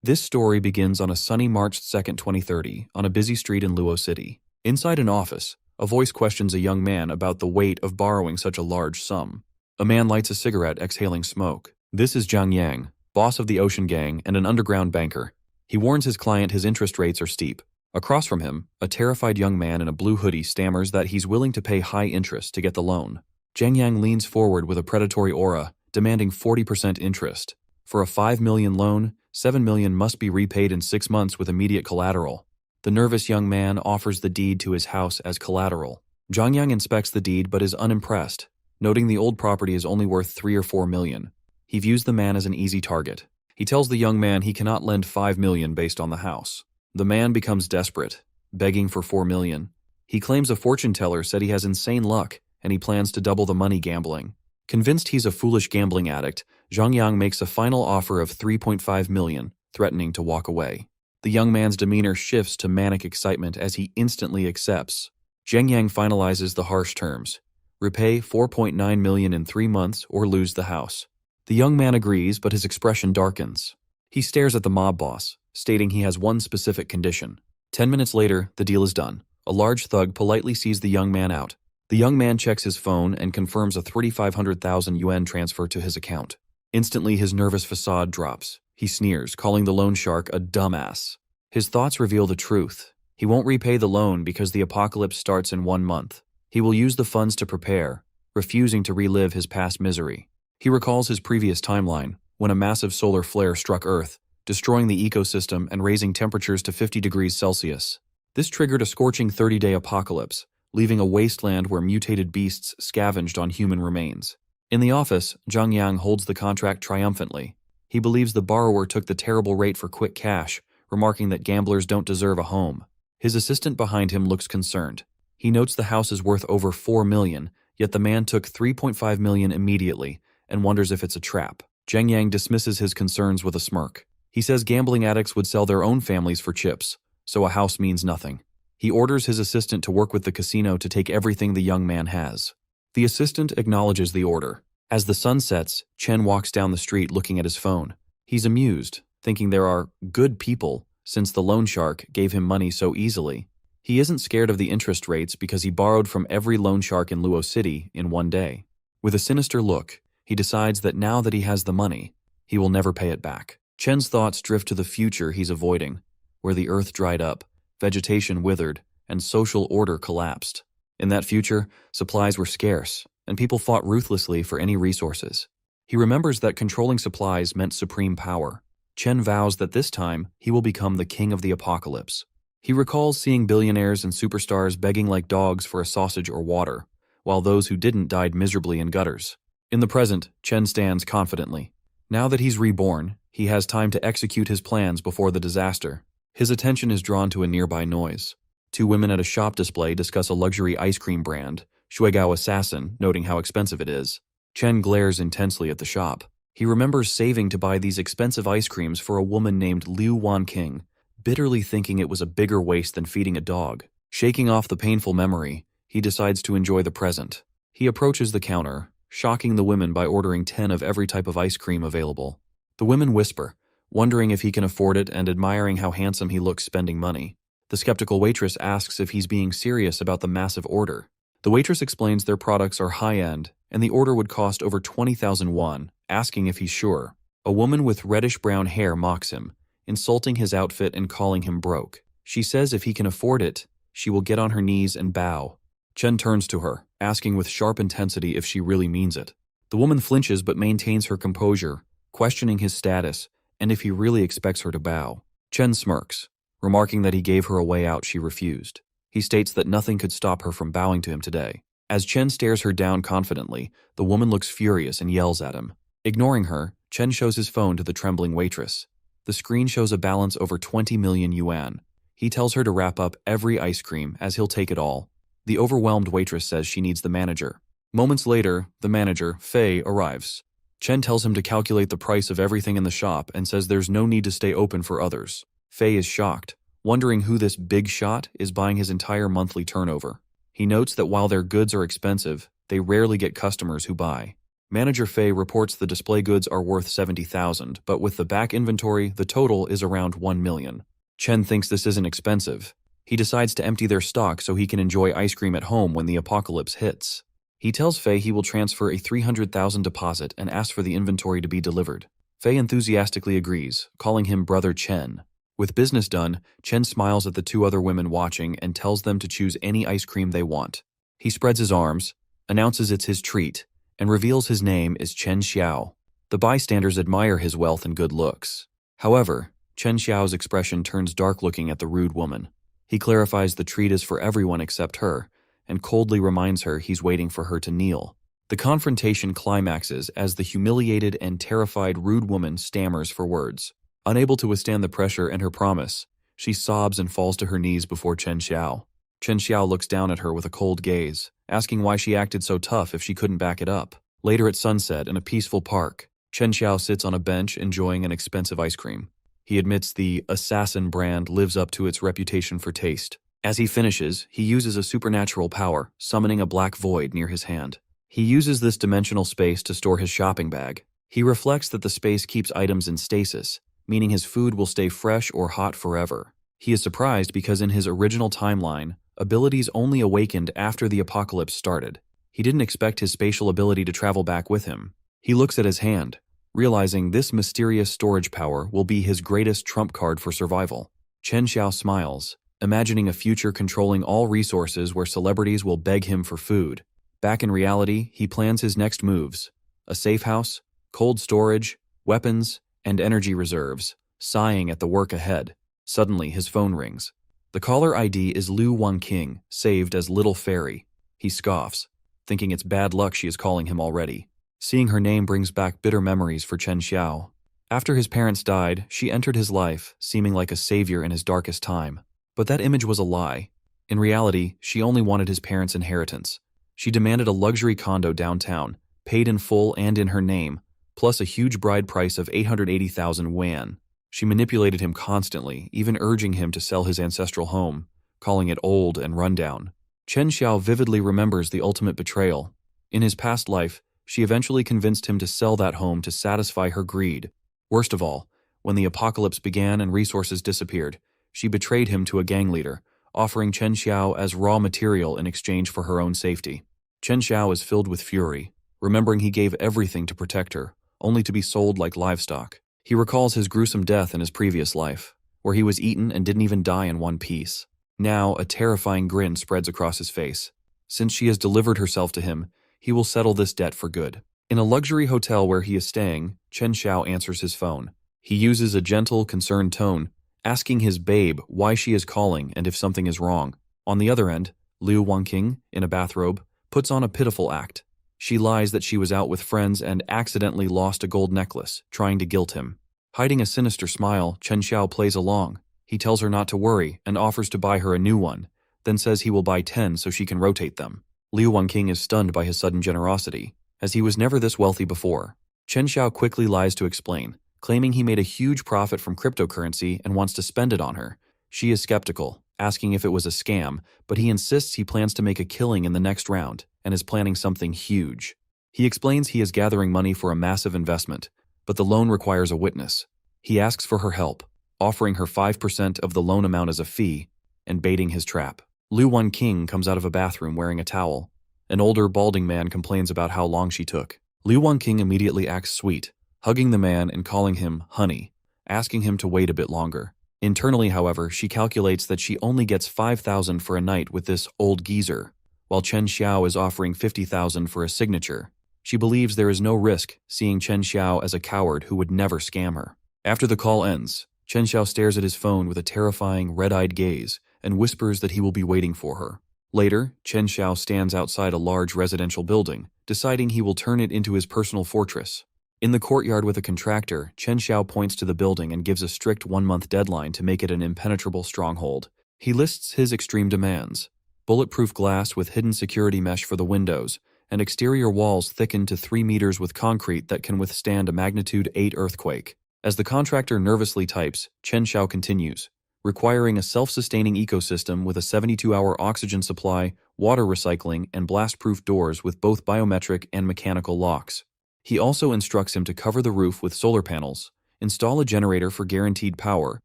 This story begins on a sunny March 2nd, 2030, on a busy street in Luo City. Inside an office, a voice questions a young man about the weight of borrowing such a large sum. A man lights a cigarette, exhaling smoke. This is Zhang Yang, boss of the Ocean Gang and an underground banker. He warns his client his interest rates are steep. Across from him, a terrified young man in a blue hoodie stammers that he's willing to pay high interest to get the loan. Zhang Yang leans forward with a predatory aura, demanding 40% interest. For a 5 million loan, 7 million must be repaid in 6 months with immediate collateral. The nervous young man offers the deed to his house as collateral. Zhang Yang inspects the deed but is unimpressed, noting the old property is only worth 3 or 4 million. He views the man as an easy target. He tells the young man he cannot lend 5 million based on the house. The man becomes desperate, begging for 4 million. He claims a fortune teller said he has insane luck and he plans to double the money gambling. Convinced he's a foolish gambling addict, Zhang Yang makes a final offer of 3.5 million, threatening to walk away. The young man's demeanor shifts to manic excitement as he instantly accepts. Zhang Yang finalizes the harsh terms. Repay 4.9 million in 3 months or lose the house. The young man agrees, but his expression darkens. He stares at the mob boss, stating he has one specific condition. 10 minutes later, the deal is done. A large thug politely sees the young man out. The young man checks his phone and confirms a 3,500,000 yuan transfer to his account. Instantly, his nervous facade drops. He sneers, calling the loan shark a dumbass. His thoughts reveal the truth. He won't repay the loan because the apocalypse starts in 1 month. He will use the funds to prepare, refusing to relive his past misery. He recalls his previous timeline, when a massive solar flare struck Earth, destroying the ecosystem and raising temperatures to 50 degrees Celsius. This triggered a scorching 30-day apocalypse, leaving a wasteland where mutated beasts scavenged on human remains. In the office, Zhang Yang holds the contract triumphantly. He believes the borrower took the terrible rate for quick cash, remarking that gamblers don't deserve a home. His assistant behind him looks concerned. He notes the house is worth over 4 million, yet the man took 3.5 million immediately, and wonders if it's a trap. Zhang Yang dismisses his concerns with a smirk. He says gambling addicts would sell their own families for chips, so a house means nothing. He orders his assistant to work with the casino to take everything the young man has. The assistant acknowledges the order. As the sun sets, Chen walks down the street looking at his phone. He's amused, thinking there are good people since the loan shark gave him money so easily. He isn't scared of the interest rates because he borrowed from every loan shark in Luo City in 1 day. With a sinister look, he decides that now that he has the money, he will never pay it back. Chen's thoughts drift to the future he's avoiding, where the earth dried up, vegetation withered, and social order collapsed. In that future, supplies were scarce, and people fought ruthlessly for any resources. He remembers that controlling supplies meant supreme power. Chen vows that this time, he will become the king of the apocalypse. He recalls seeing billionaires and superstars begging like dogs for a sausage or water, while those who didn't died miserably in gutters. In the present, Chen stands confidently. Now that he's reborn, he has time to execute his plans before the disaster. His attention is drawn to a nearby noise. 2 women at a shop display discuss a luxury ice cream brand, Shuigao Assassin, noting how expensive it is. Chen glares intensely at the shop. He remembers saving to buy these expensive ice creams for a woman named Liu Wanqing, bitterly thinking it was a bigger waste than feeding a dog. Shaking off the painful memory, he decides to enjoy the present. He approaches the counter, shocking the women by ordering 10 of every type of ice cream available. The women whisper, wondering if he can afford it and admiring how handsome he looks spending money. The skeptical waitress asks if he's being serious about the massive order. The waitress explains their products are high-end, and the order would cost over 20,000 won, asking if he's sure. A woman with reddish-brown hair mocks him, insulting his outfit and calling him broke. She says if he can afford it, she will get on her knees and bow. Chen turns to her, asking with sharp intensity if she really means it. The woman flinches but maintains her composure, questioning his status and if he really expects her to bow. Chen smirks, remarking that he gave her a way out she refused. He states that nothing could stop her from bowing to him today. As Chen stares her down confidently, the woman looks furious and yells at him. Ignoring her, Chen shows his phone to the trembling waitress. The screen shows a balance over 20 million yuan. He tells her to wrap up every ice cream as he'll take it all. The overwhelmed waitress says she needs the manager. Moments later, the manager, Fei, arrives. Chen tells him to calculate the price of everything in the shop and says there's no need to stay open for others. Fei is shocked, wondering who this big shot is buying his entire monthly turnover. He notes that while their goods are expensive, they rarely get customers who buy. Manager Fei reports the display goods are worth 70,000, but with the back inventory, the total is around 1 million. Chen thinks this isn't expensive. He decides to empty their stock so he can enjoy ice cream at home when the apocalypse hits. He tells Fei he will transfer a 300,000 deposit and asks for the inventory to be delivered. Fei enthusiastically agrees, calling him Brother Chen. With business done, Chen smiles at the two other women watching and tells them to choose any ice cream they want. He spreads his arms, announces it's his treat, and reveals his name is Chen Xiao. The bystanders admire his wealth and good looks. However, Chen Xiao's expression turns dark looking at the rude woman. He clarifies the treat is for everyone except her, and coldly reminds her he's waiting for her to kneel. The confrontation climaxes as the humiliated and terrified rude woman stammers for words. Unable to withstand the pressure and her promise, she sobs and falls to her knees before Chen Xiao. Chen Xiao looks down at her with a cold gaze, asking why she acted so tough if she couldn't back it up. Later at sunset in a peaceful park, Chen Xiao sits on a bench enjoying an expensive ice cream. He admits the assassin brand lives up to its reputation for taste. As he finishes, he uses a supernatural power, summoning a black void near his hand. He uses this dimensional space to store his shopping bag. He reflects that the space keeps items in stasis, meaning his food will stay fresh or hot forever. He is surprised because in his original timeline, abilities only awakened after the apocalypse started. He didn't expect his spatial ability to travel back with him. He looks at his hand, realizing this mysterious storage power will be his greatest trump card for survival. Chen Xiao smiles, imagining a future controlling all resources where celebrities will beg him for food. Back in reality, he plans his next moves: a safe house, cold storage, weapons, and energy reserves, sighing at the work ahead. Suddenly, his phone rings. The caller ID is Liu Wanqing, saved as Little Fairy. He scoffs, thinking it's bad luck she is calling him already. Seeing her name brings back bitter memories for Chen Xiao. After his parents died, she entered his life, seeming like a savior in his darkest time. But that image was a lie. In reality, she only wanted his parents' inheritance. She demanded a luxury condo downtown, paid in full and in her name, plus a huge bride price of 880,000 yuan. She manipulated him constantly, even urging him to sell his ancestral home, calling it old and rundown. Chen Xiao vividly remembers the ultimate betrayal. In his past life, she eventually convinced him to sell that home to satisfy her greed. Worst of all, when the apocalypse began and resources disappeared, she betrayed him to a gang leader, offering Chen Xiao as raw material in exchange for her own safety. Chen Xiao is filled with fury, remembering he gave everything to protect her, only to be sold like livestock. He recalls his gruesome death in his previous life, where he was eaten and didn't even die in one piece. Now, a terrifying grin spreads across his face. Since she has delivered herself to him, he will settle this debt for good. In a luxury hotel where he is staying, Chen Xiao answers his phone. He uses a gentle, concerned tone, asking his babe why she is calling and if something is wrong. On the other end, Liu Wanqing, in a bathrobe, puts on a pitiful act. She lies that she was out with friends and accidentally lost a gold necklace, trying to guilt him. Hiding a sinister smile, Chen Xiao plays along. He tells her not to worry and offers to buy her a new one, then says he will buy 10 so she can rotate them. Liu Wanqing is stunned by his sudden generosity, as he was never this wealthy before. Chen Xiao quickly lies to explain, claiming he made a huge profit from cryptocurrency and wants to spend it on her. She is skeptical, asking if it was a scam, but he insists he plans to make a killing in the next round and is planning something huge. He explains he is gathering money for a massive investment, but the loan requires a witness. He asks for her help, offering her 5% of the loan amount as a fee, and baiting his trap. Liu Wanqing comes out of a bathroom wearing a towel. An older, balding man complains about how long she took. Liu Wanqing immediately acts sweet, hugging the man and calling him honey, asking him to wait a bit longer. Internally, however, she calculates that she only gets 5,000 for a night with this old geezer, while Chen Xiao is offering 50,000 for a signature. She believes there is no risk, seeing Chen Xiao as a coward who would never scam her. After the call ends, Chen Xiao stares at his phone with a terrifying, red-eyed gaze and whispers that he will be waiting for her. Later, Chen Xiao stands outside a large residential building, deciding he will turn it into his personal fortress. In the courtyard with a contractor, Chen Xiao points to the building and gives a strict 1-month deadline to make it an impenetrable stronghold. He lists his extreme demands: bulletproof glass with hidden security mesh for the windows, and exterior walls thickened to 3 meters with concrete that can withstand a magnitude 8 earthquake. As the contractor nervously types, Chen Xiao continues, requiring a self-sustaining ecosystem with a 72-hour oxygen supply, water recycling, and blast-proof doors with both biometric and mechanical locks. He also instructs him to cover the roof with solar panels, install a generator for guaranteed power,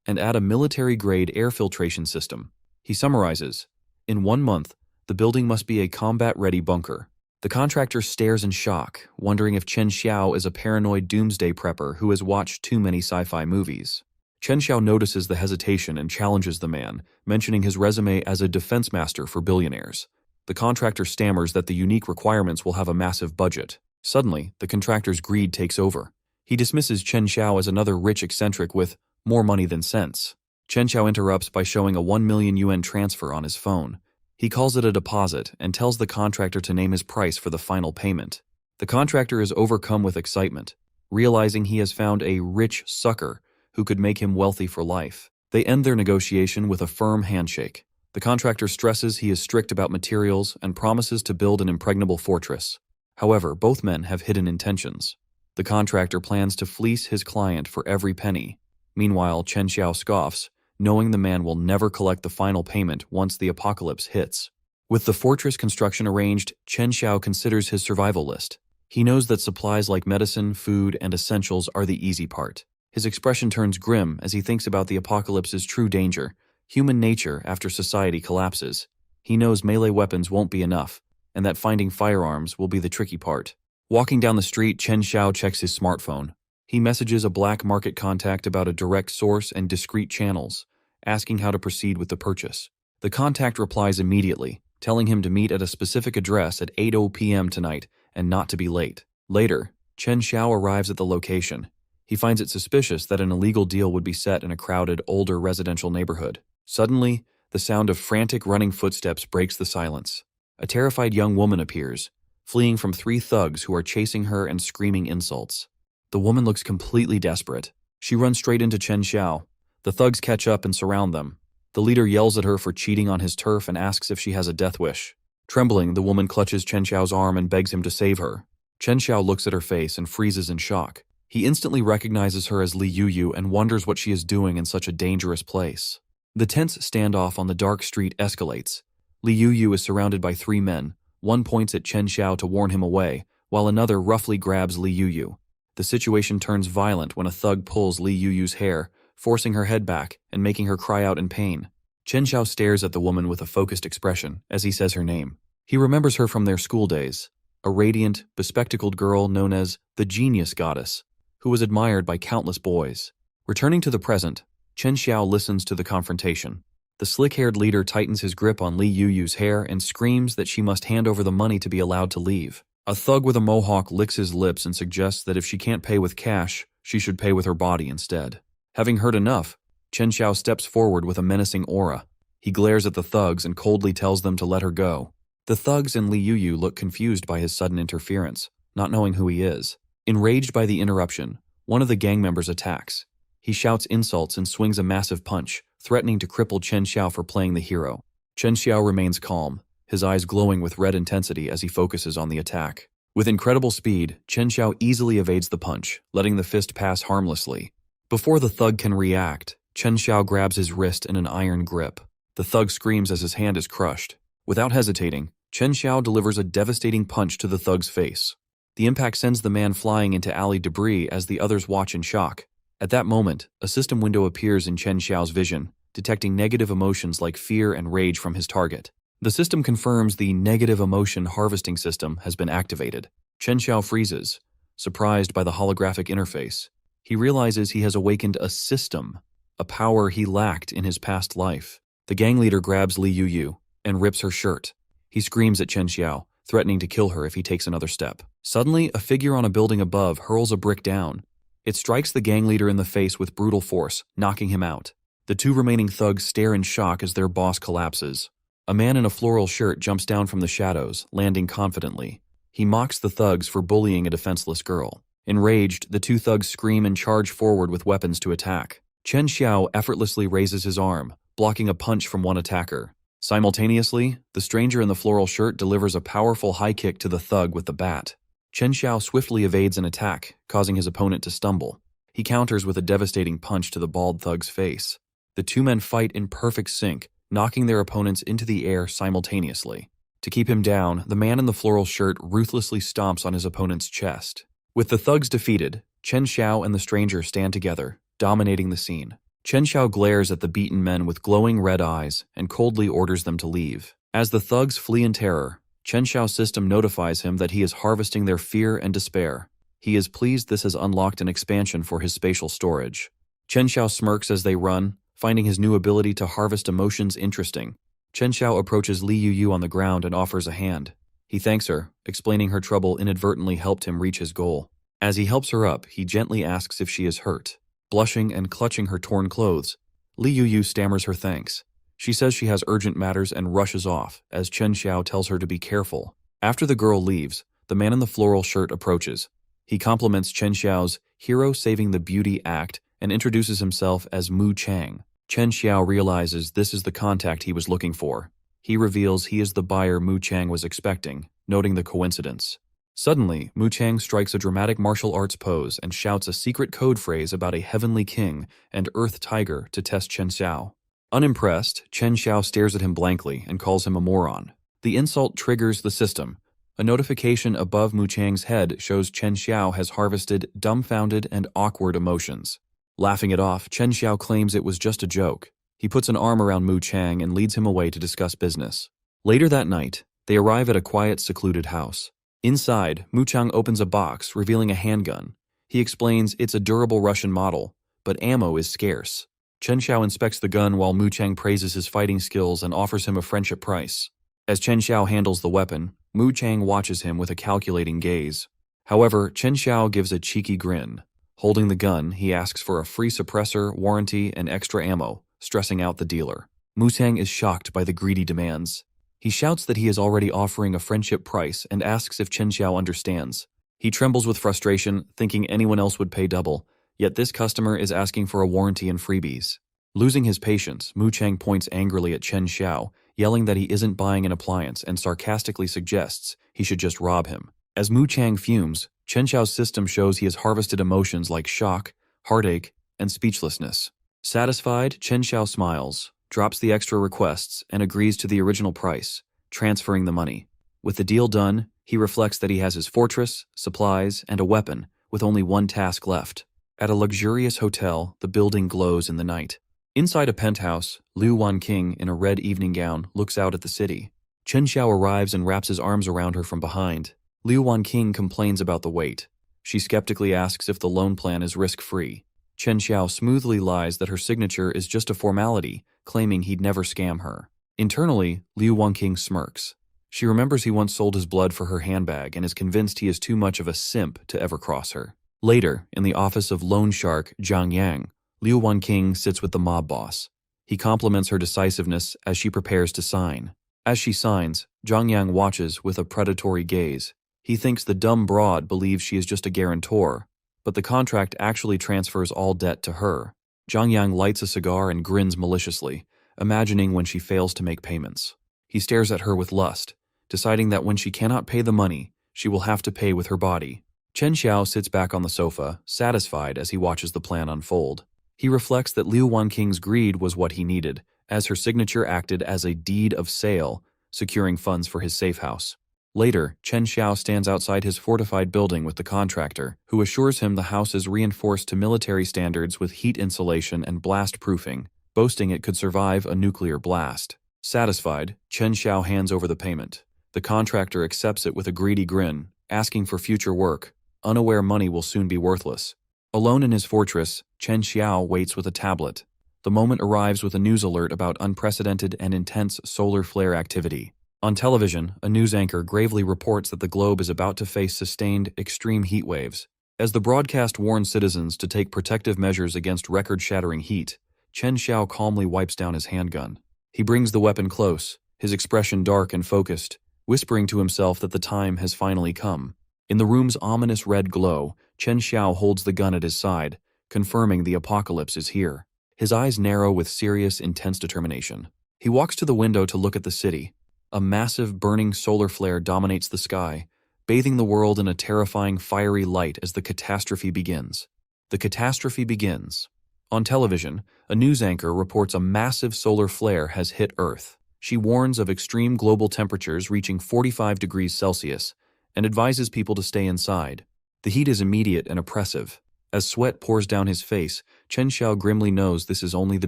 and add a military-grade air filtration system. He summarizes, "In 1 month, the building must be a combat-ready bunker." The contractor stares in shock, wondering if Chen Xiao is a paranoid doomsday prepper who has watched too many sci-fi movies. Chen Xiao notices the hesitation and challenges the man, mentioning his resume as a defense master for billionaires. The contractor stammers that the unique requirements will have a massive budget. Suddenly, the contractor's greed takes over. He dismisses Chen Xiao as another rich eccentric with more money than sense. Chen Xiao interrupts by showing a 1 million yuan transfer on his phone. He calls it a deposit and tells the contractor to name his price for the final payment. The contractor is overcome with excitement, realizing he has found a rich sucker who could make him wealthy for life. They end their negotiation with a firm handshake. The contractor stresses he is strict about materials and promises to build an impregnable fortress. However, both men have hidden intentions. The contractor plans to fleece his client for every penny. Meanwhile, Chen Xiao scoffs, knowing the man will never collect the final payment once the apocalypse hits. With the fortress construction arranged, Chen Xiao considers his survival list. He knows that supplies like medicine, food, and essentials are the easy part. His expression turns grim as he thinks about the apocalypse's true danger, human nature after society collapses. He knows melee weapons won't be enough, and that finding firearms will be the tricky part. Walking down the street, Chen Xiao checks his smartphone. He messages a black market contact about a direct source and discreet channels, asking how to proceed with the purchase. The contact replies immediately, telling him to meet at a specific address at 8:00 p.m. tonight and not to be late. Later, Chen Xiao arrives at the location. He finds it suspicious that an illegal deal would be set in a crowded, older residential neighborhood. Suddenly, the sound of frantic running footsteps breaks the silence. A terrified young woman appears, fleeing from 3 thugs who are chasing her and screaming insults. The woman looks completely desperate. She runs straight into Chen Xiao. The thugs catch up and surround them. The leader yells at her for cheating on his turf and asks if she has a death wish. Trembling, the woman clutches Chen Xiao's arm and begs him to save her. Chen Xiao looks at her face and freezes in shock. He instantly recognizes her as Liu and wonders what she is doing in such a dangerous place. The tense standoff on the dark street escalates. Liu is surrounded by 3 men. One points at Chen Xiao to warn him away, while another roughly grabs Liu. The situation turns violent when a thug pulls Liu's hair, forcing her head back and making her cry out in pain. Chen Xiao stares at the woman with a focused expression as he says her name. He remembers her from their school days, a radiant, bespectacled girl known as the Genius Goddess, who was admired by countless boys. Returning to the present, Chen Xiao listens to the confrontation. The slick-haired leader tightens his grip on Liu's hair and screams that she must hand over the money to be allowed to leave. A thug with a mohawk licks his lips and suggests that if she can't pay with cash, she should pay with her body instead. Having heard enough, Chen Xiao steps forward with a menacing aura. He glares at the thugs and coldly tells them to let her go. The thugs and Liu look confused by his sudden interference, not knowing who he is. Enraged by the interruption, one of the gang members attacks. He shouts insults and swings a massive punch, threatening to cripple Chen Xiao for playing the hero. Chen Xiao remains calm, his eyes glowing with red intensity as he focuses on the attack. With incredible speed, Chen Xiao easily evades the punch, letting the fist pass harmlessly. Before the thug can react, Chen Xiao grabs his wrist in an iron grip. The thug screams as his hand is crushed. Without hesitating, Chen Xiao delivers a devastating punch to the thug's face. The impact sends the man flying into alley debris as the others watch in shock. At that moment, a system window appears in Chen Xiao's vision, detecting negative emotions like fear and rage from his target. The system confirms the negative emotion harvesting system has been activated. Chen Xiao freezes, surprised by the holographic interface. He realizes he has awakened a system, a power he lacked in his past life. The gang leader grabs Liu and rips her shirt. He screams at Chen Xiao, threatening to kill her if he takes another step. Suddenly, a figure on a building above hurls a brick down. It strikes the gang leader in the face with brutal force, knocking him out. The 2 remaining thugs stare in shock as their boss collapses. A man in a floral shirt jumps down from the shadows, landing confidently. He mocks the thugs for bullying a defenseless girl. Enraged, the 2 thugs scream and charge forward with weapons to attack. Chen Xiao effortlessly raises his arm, blocking a punch from one attacker. Simultaneously, the stranger in the floral shirt delivers a powerful high kick to the thug with the bat. Chen Xiao swiftly evades an attack, causing his opponent to stumble. He counters with a devastating punch to the bald thug's face. The 2 men fight in perfect sync, knocking their opponents into the air simultaneously. To keep him down, the man in the floral shirt ruthlessly stomps on his opponent's chest. With the thugs defeated, Chen Xiao and the stranger stand together, dominating the scene. Chen Xiao glares at the beaten men with glowing red eyes and coldly orders them to leave. As the thugs flee in terror, Chen Xiao's system notifies him that he is harvesting their fear and despair. He is pleased this has unlocked an expansion for his spatial storage. Chen Xiao smirks as they run, finding his new ability to harvest emotions interesting. Chen Xiao approaches Li Yu on the ground and offers a hand. He thanks her, explaining her trouble inadvertently helped him reach his goal. As he helps her up, he gently asks if she is hurt. Blushing and clutching her torn clothes, Li Yu stammers her thanks. She says she has urgent matters and rushes off, as Chen Xiao tells her to be careful. After the girl leaves, the man in the floral shirt approaches. He compliments Chen Xiao's hero saving the beauty act and introduces himself as Mu Chang. Chen Xiao realizes this is the contact he was looking for. He reveals he is the buyer Mu Chang was expecting, noting the coincidence. Suddenly, Mu Chang strikes a dramatic martial arts pose and shouts a secret code phrase about a heavenly king and earth tiger to test Chen Xiao. Unimpressed, Chen Xiao stares at him blankly and calls him a moron. The insult triggers the system. A notification above Mu Chang's head shows Chen Xiao has harvested dumbfounded and awkward emotions. Laughing it off, Chen Xiao claims it was just a joke. He puts an arm around Mu Chang and leads him away to discuss business. Later that night, they arrive at a quiet, secluded house. Inside, Mu Chang opens a box, revealing a handgun. He explains it's a durable Russian model, but ammo is scarce. Chen Xiao inspects the gun while Mu Chang praises his fighting skills and offers him a friendship price. As Chen Xiao handles the weapon, Mu Chang watches him with a calculating gaze. However, Chen Xiao gives a cheeky grin. Holding the gun, he asks for a free suppressor, warranty, and extra ammo, stressing out the dealer. Mu Chang is shocked by the greedy demands. He shouts that he is already offering a friendship price and asks if Chen Xiao understands. He trembles with frustration, thinking anyone else would pay double, yet this customer is asking for a warranty and freebies. Losing his patience, Mu Chang points angrily at Chen Xiao, yelling that he isn't buying an appliance and sarcastically suggests he should just rob him. As Mu Chang fumes, Chen Xiao's system shows he has harvested emotions like shock, heartache, and speechlessness. Satisfied, Chen Xiao smiles, drops the extra requests, and agrees to the original price, transferring the money. With the deal done, he reflects that he has his fortress, supplies, and a weapon, with only one task left. At a luxurious hotel, the building glows in the night. Inside a penthouse, Liu Wanqing, in a red evening gown, looks out at the city. Chen Xiao arrives and wraps his arms around her from behind. Liu Wanqing complains about the wait. She skeptically asks if the loan plan is risk-free. Chen Xiao smoothly lies that her signature is just a formality, claiming he'd never scam her. Internally, Liu Wanqing smirks. She remembers he once sold his blood for her handbag and is convinced he is too much of a simp to ever cross her. Later, in the office of loan shark Zhang Yang, Liu Wanqing sits with the mob boss. He compliments her decisiveness as she prepares to sign. As she signs, Zhang Yang watches with a predatory gaze. He thinks the dumb broad believes she is just a guarantor, but the contract actually transfers all debt to her. Zhang Yang lights a cigar and grins maliciously, imagining when she fails to make payments. He stares at her with lust, deciding that when she cannot pay the money, she will have to pay with her body. Chen Xiao sits back on the sofa, satisfied as he watches the plan unfold. He reflects that Liu Wanqing's greed was what he needed, as her signature acted as a deed of sale, securing funds for his safe house. Later, Chen Xiao stands outside his fortified building with the contractor, who assures him the house is reinforced to military standards with heat insulation and blast proofing, boasting it could survive a nuclear blast. Satisfied, Chen Xiao hands over the payment. The contractor accepts it with a greedy grin, asking for future work, unaware money will soon be worthless. Alone in his fortress, Chen Xiao waits with a tablet. The moment arrives with a news alert about unprecedented and intense solar flare activity. On television, a news anchor gravely reports that the globe is about to face sustained, extreme heat waves. As the broadcast warns citizens to take protective measures against record-shattering heat, Chen Xiao calmly wipes down his handgun. He brings the weapon close, his expression dark and focused, whispering to himself that the time has finally come. In the room's ominous red glow, Chen Xiao holds the gun at his side, confirming the apocalypse is here. His eyes narrow with serious, intense determination. He walks to the window to look at the city. A massive, burning solar flare dominates the sky, bathing the world in a terrifying, fiery light as the catastrophe begins. The catastrophe begins. On television, a news anchor reports a massive solar flare has hit Earth. She warns of extreme global temperatures reaching 45 degrees Celsius and advises people to stay inside. The heat is immediate and oppressive. As sweat pours down his face, Chen Xiao grimly knows this is only the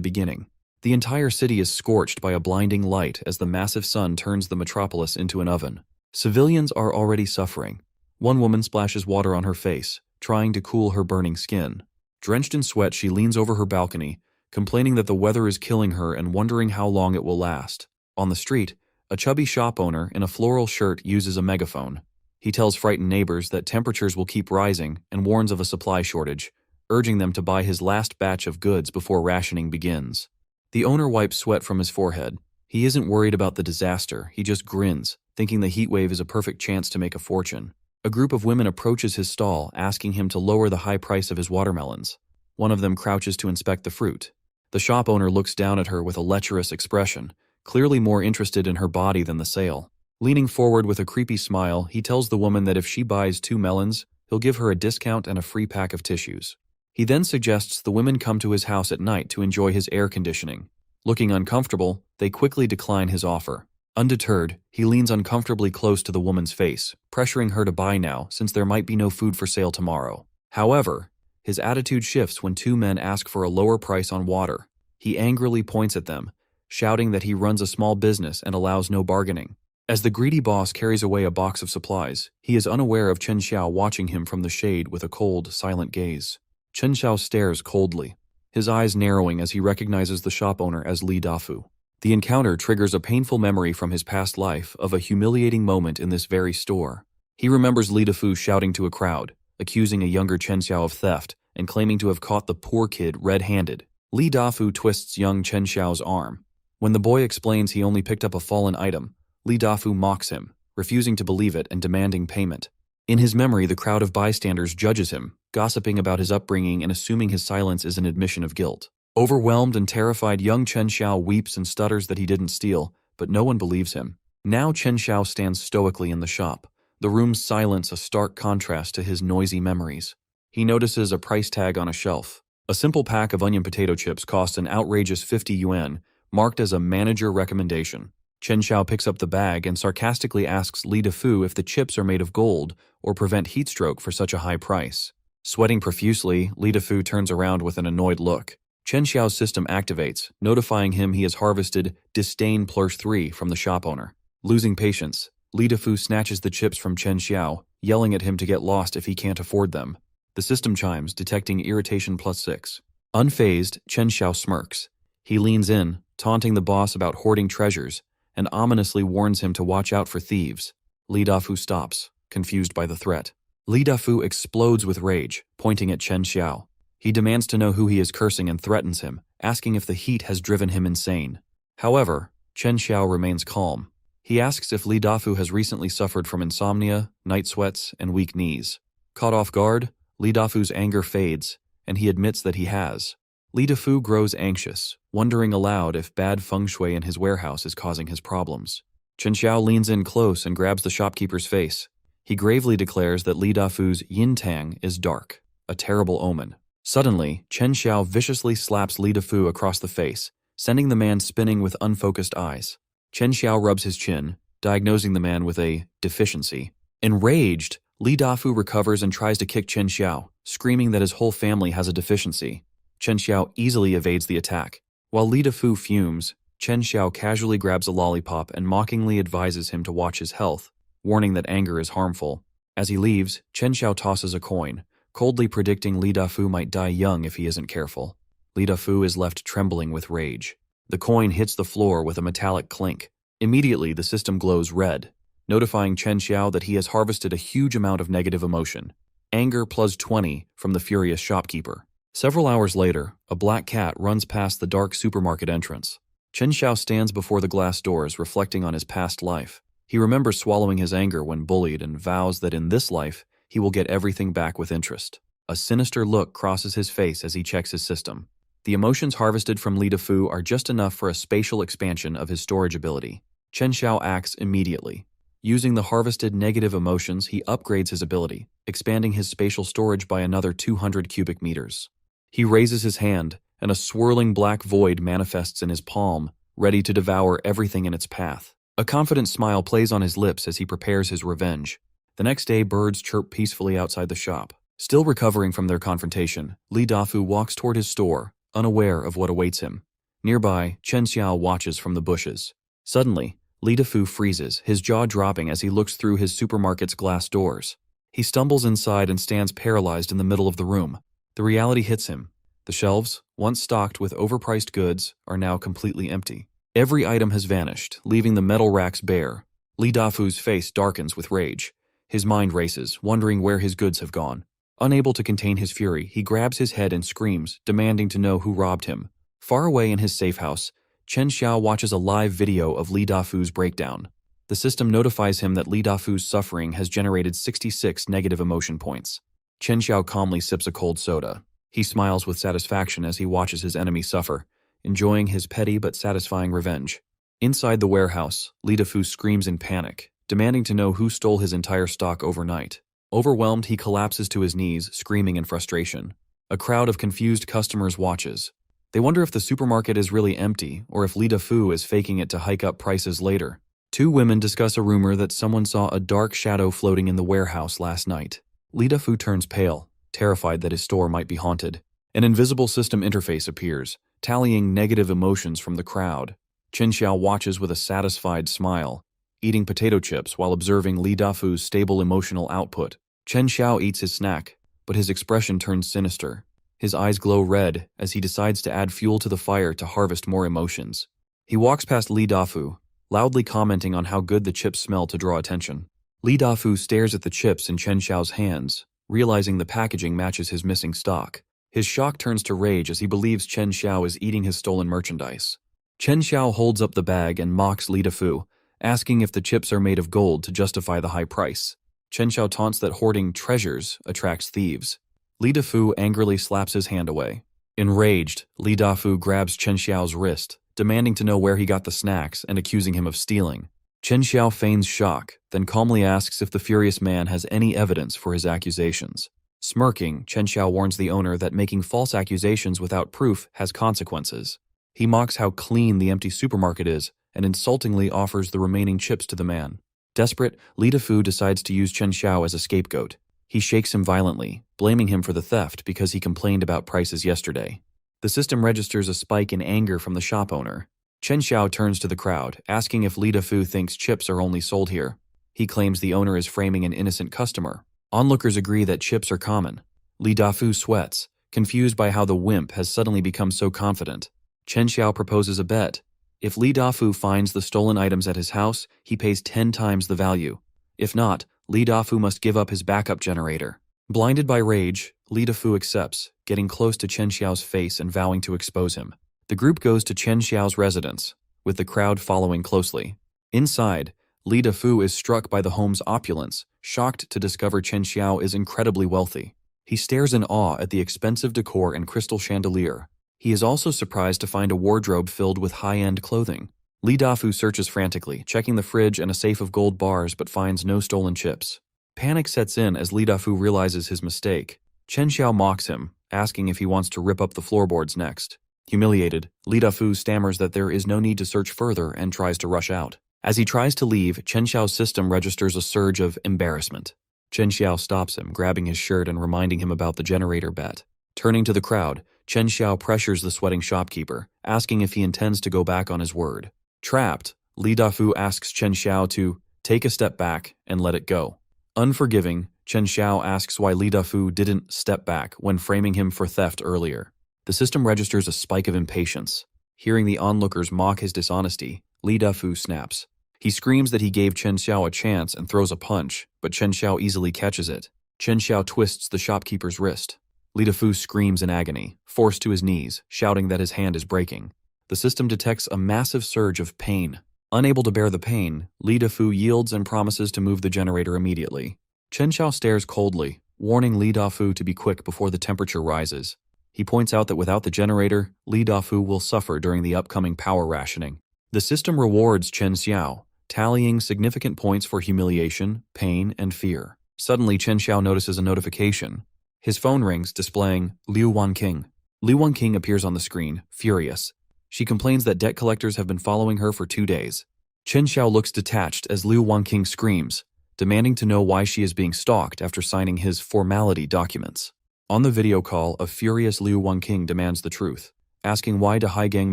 beginning. The entire city is scorched by a blinding light as the massive sun turns the metropolis into an oven. Civilians are already suffering. One woman splashes water on her face, trying to cool her burning skin. Drenched in sweat, she leans over her balcony, complaining that the weather is killing her and wondering how long it will last. On the street, a chubby shop owner in a floral shirt uses a megaphone. He tells frightened neighbors that temperatures will keep rising and warns of a supply shortage, urging them to buy his last batch of goods before rationing begins. The owner wipes sweat from his forehead. He isn't worried about the disaster, he just grins, thinking the heat wave is a perfect chance to make a fortune. A group of women approaches his stall, asking him to lower the high price of his watermelons. One of them crouches to inspect the fruit. The shop owner looks down at her with a lecherous expression, clearly more interested in her body than the sale. Leaning forward with a creepy smile, he tells the woman that if she buys 2 melons, he'll give her a discount and a free pack of tissues. He then suggests the women come to his house at night to enjoy his air conditioning. Looking uncomfortable, they quickly decline his offer. Undeterred, he leans uncomfortably close to the woman's face, pressuring her to buy now since there might be no food for sale tomorrow. However, his attitude shifts when 2 men ask for a lower price on water. He angrily points at them, shouting that he runs a small business and allows no bargaining. As the greedy boss carries away a box of supplies, he is unaware of Chen Xiao watching him from the shade with a cold, silent gaze. Chen Xiao stares coldly, his eyes narrowing as he recognizes the shop owner as Li Dafu. The encounter triggers a painful memory from his past life of a humiliating moment in this very store. He remembers Li Dafu shouting to a crowd, accusing a younger Chen Xiao of theft and claiming to have caught the poor kid red-handed. Li Dafu twists young Chen Xiao's arm. When the boy explains he only picked up a fallen item, Li Dafu mocks him, refusing to believe it and demanding payment. In his memory, the crowd of bystanders judges him, gossiping about his upbringing and assuming his silence is an admission of guilt. Overwhelmed and terrified, young Chen Xiao weeps and stutters that he didn't steal, but no one believes him. Now Chen Xiao stands stoically in the shop, the room's silence a stark contrast to his noisy memories. He notices a price tag on a shelf. A simple pack of onion potato chips costs an outrageous 50 yuan, marked as a manager recommendation. Chen Xiao picks up the bag and sarcastically asks Li Dafu if the chips are made of gold or prevent heatstroke for such a high price. Sweating profusely, Li Dafu turns around with an annoyed look. Chen Xiao's system activates, notifying him he has harvested Disdain Plus 3 from the shop owner. Losing patience, Li Dafu snatches the chips from Chen Xiao, yelling at him to get lost if he can't afford them. The system chimes, detecting irritation +6. Unfazed, Chen Xiao smirks. He leans in, taunting the boss about hoarding treasures, and ominously warns him to watch out for thieves. Li Dafu stops, confused by the threat. Li Dafu explodes with rage, pointing at Chen Xiao. He demands to know who he is cursing and threatens him, asking if the heat has driven him insane. However, Chen Xiao remains calm. He asks if Li Dafu has recently suffered from insomnia, night sweats, and weak knees. Caught off guard, Li Dafu's anger fades, and he admits that he has. Li Dafu grows anxious, wondering aloud if bad feng shui in his warehouse is causing his problems. Chen Xiao leans in close and grabs the shopkeeper's face. He gravely declares that Li Dafu's yin tang is dark, a terrible omen. Suddenly, Chen Xiao viciously slaps Li Dafu across the face, sending the man spinning with unfocused eyes. Chen Xiao rubs his chin, diagnosing the man with a deficiency. Enraged, Li Dafu recovers and tries to kick Chen Xiao, screaming that his whole family has a deficiency. Chen Xiao easily evades the attack. While Li Dafu fumes, Chen Xiao casually grabs a lollipop and mockingly advises him to watch his health, warning that anger is harmful. As he leaves, Chen Xiao tosses a coin, coldly predicting Li Dafu might die young if he isn't careful. Li Dafu is left trembling with rage. The coin hits the floor with a metallic clink. Immediately, the system glows red, notifying Chen Xiao that he has harvested a huge amount of negative emotion. Anger +20 from the furious shopkeeper. Several hours later, a black cat runs past the dark supermarket entrance. Chen Xiao stands before the glass doors, reflecting on his past life. He remembers swallowing his anger when bullied and vows that in this life, he will get everything back with interest. A sinister look crosses his face as he checks his system. The emotions harvested from Li Dafu are just enough for a spatial expansion of his storage ability. Chen Xiao acts immediately. Using the harvested negative emotions, he upgrades his ability, expanding his spatial storage by another 200 cubic meters. He raises his hand, and a swirling black void manifests in his palm, ready to devour everything in its path. A confident smile plays on his lips as he prepares his revenge. The next day, birds chirp peacefully outside the shop. Still recovering from their confrontation, Li Dafu walks toward his store, unaware of what awaits him. Nearby, Chen Xiao watches from the bushes. Suddenly, Li Dafu freezes, his jaw dropping as he looks through his supermarket's glass doors. He stumbles inside and stands paralyzed in the middle of the room. The reality hits him. The shelves, once stocked with overpriced goods, are now completely empty. Every item has vanished, leaving the metal racks bare. Li Dafu's face darkens with rage. His mind races, wondering where his goods have gone. Unable to contain his fury, he grabs his head and screams, demanding to know who robbed him. Far away in his safe house, Chen Xiao watches a live video of Li Dafu's breakdown. The system notifies him that Li Dafu's suffering has generated 66 negative emotion points. Chen Xiao calmly sips a cold soda. He smiles with satisfaction as he watches his enemy suffer, enjoying his petty but satisfying revenge. Inside the warehouse, Li Dafu screams in panic, demanding to know who stole his entire stock overnight. Overwhelmed, he collapses to his knees, screaming in frustration. A crowd of confused customers watches. They wonder if the supermarket is really empty or if Li Dafu is faking it to hike up prices later. Two women discuss a rumor that someone saw a dark shadow floating in the warehouse last night. Li Dafu turns pale, terrified that his store might be haunted. An invisible system interface appears, tallying negative emotions from the crowd. Chen Xiao watches with a satisfied smile, eating potato chips while observing Li Dafu's stable emotional output. Chen Xiao eats his snack, but his expression turns sinister. His eyes glow red as he decides to add fuel to the fire to harvest more emotions. He walks past Li Dafu, loudly commenting on how good the chips smell to draw attention. Li Dafu stares at the chips in Chen Xiao's hands, realizing the packaging matches his missing stock. His shock turns to rage as he believes Chen Xiao is eating his stolen merchandise. Chen Xiao holds up the bag and mocks Li Dafu, asking if the chips are made of gold to justify the high price. Chen Xiao taunts that hoarding treasures attracts thieves. Li Dafu angrily slaps his hand away. Enraged, Li Dafu grabs Chen Xiao's wrist, demanding to know where he got the snacks and accusing him of stealing. Chen Xiao feigns shock, then calmly asks if the furious man has any evidence for his accusations. Smirking, Chen Xiao warns the owner that making false accusations without proof has consequences. He mocks how clean the empty supermarket is and insultingly offers the remaining chips to the man. Desperate, Li Dafu decides to use Chen Xiao as a scapegoat. He shakes him violently, blaming him for the theft because he complained about prices yesterday. The system registers a spike in anger from the shop owner. Chen Xiao turns to the crowd, asking if Li Dafu thinks chips are only sold here. He claims the owner is framing an innocent customer. Onlookers agree that chips are common. Li Dafu sweats, confused by how the wimp has suddenly become so confident. Chen Xiao proposes a bet. If Li Dafu finds the stolen items at his house, he pays 10 times the value. If not, Li Dafu must give up his backup generator. Blinded by rage, Li Dafu accepts, getting close to Chen Xiao's face and vowing to expose him. The group goes to Chen Xiao's residence, with the crowd following closely. Inside, Li Dafu is struck by the home's opulence, shocked to discover Chen Xiao is incredibly wealthy. He stares in awe at the expensive decor and crystal chandelier. He is also surprised to find a wardrobe filled with high-end clothing. Li Dafu searches frantically, checking the fridge and a safe of gold bars but finds no stolen chips. Panic sets in as Li Dafu realizes his mistake. Chen Xiao mocks him, asking if he wants to rip up the floorboards next. Humiliated, Li Dafu stammers that there is no need to search further and tries to rush out. As he tries to leave, Chen Xiao's system registers a surge of embarrassment. Chen Xiao stops him, grabbing his shirt and reminding him about the generator bet. Turning to the crowd, Chen Xiao pressures the sweating shopkeeper, asking if he intends to go back on his word. Trapped, Li Dafu asks Chen Xiao to take a step back and let it go. Unforgiving, Chen Xiao asks why Li Dafu didn't step back when framing him for theft earlier. The system registers a spike of impatience. Hearing the onlookers mock his dishonesty, Li Dafu snaps. He screams that he gave Chen Xiao a chance and throws a punch, but Chen Xiao easily catches it. Chen Xiao twists the shopkeeper's wrist. Li Dafu screams in agony, forced to his knees, shouting that his hand is breaking. The system detects a massive surge of pain. Unable to bear the pain, Li Dafu yields and promises to move the generator immediately. Chen Xiao stares coldly, warning Li Dafu to be quick before the temperature rises. He points out that without the generator, Li Dafu will suffer during the upcoming power rationing. The system rewards Chen Xiao, tallying significant points for humiliation, pain, and fear. Suddenly, Chen Xiao notices a notification. His phone rings, displaying Liu Wanqing. Liu Wanqing appears on the screen, furious. She complains that debt collectors have been following her for 2 days. Chen Xiao looks detached as Liu Wanqing screams, demanding to know why she is being stalked after signing his formality documents. On the video call, a furious Liu Wanqing demands the truth, asking why Dahai gang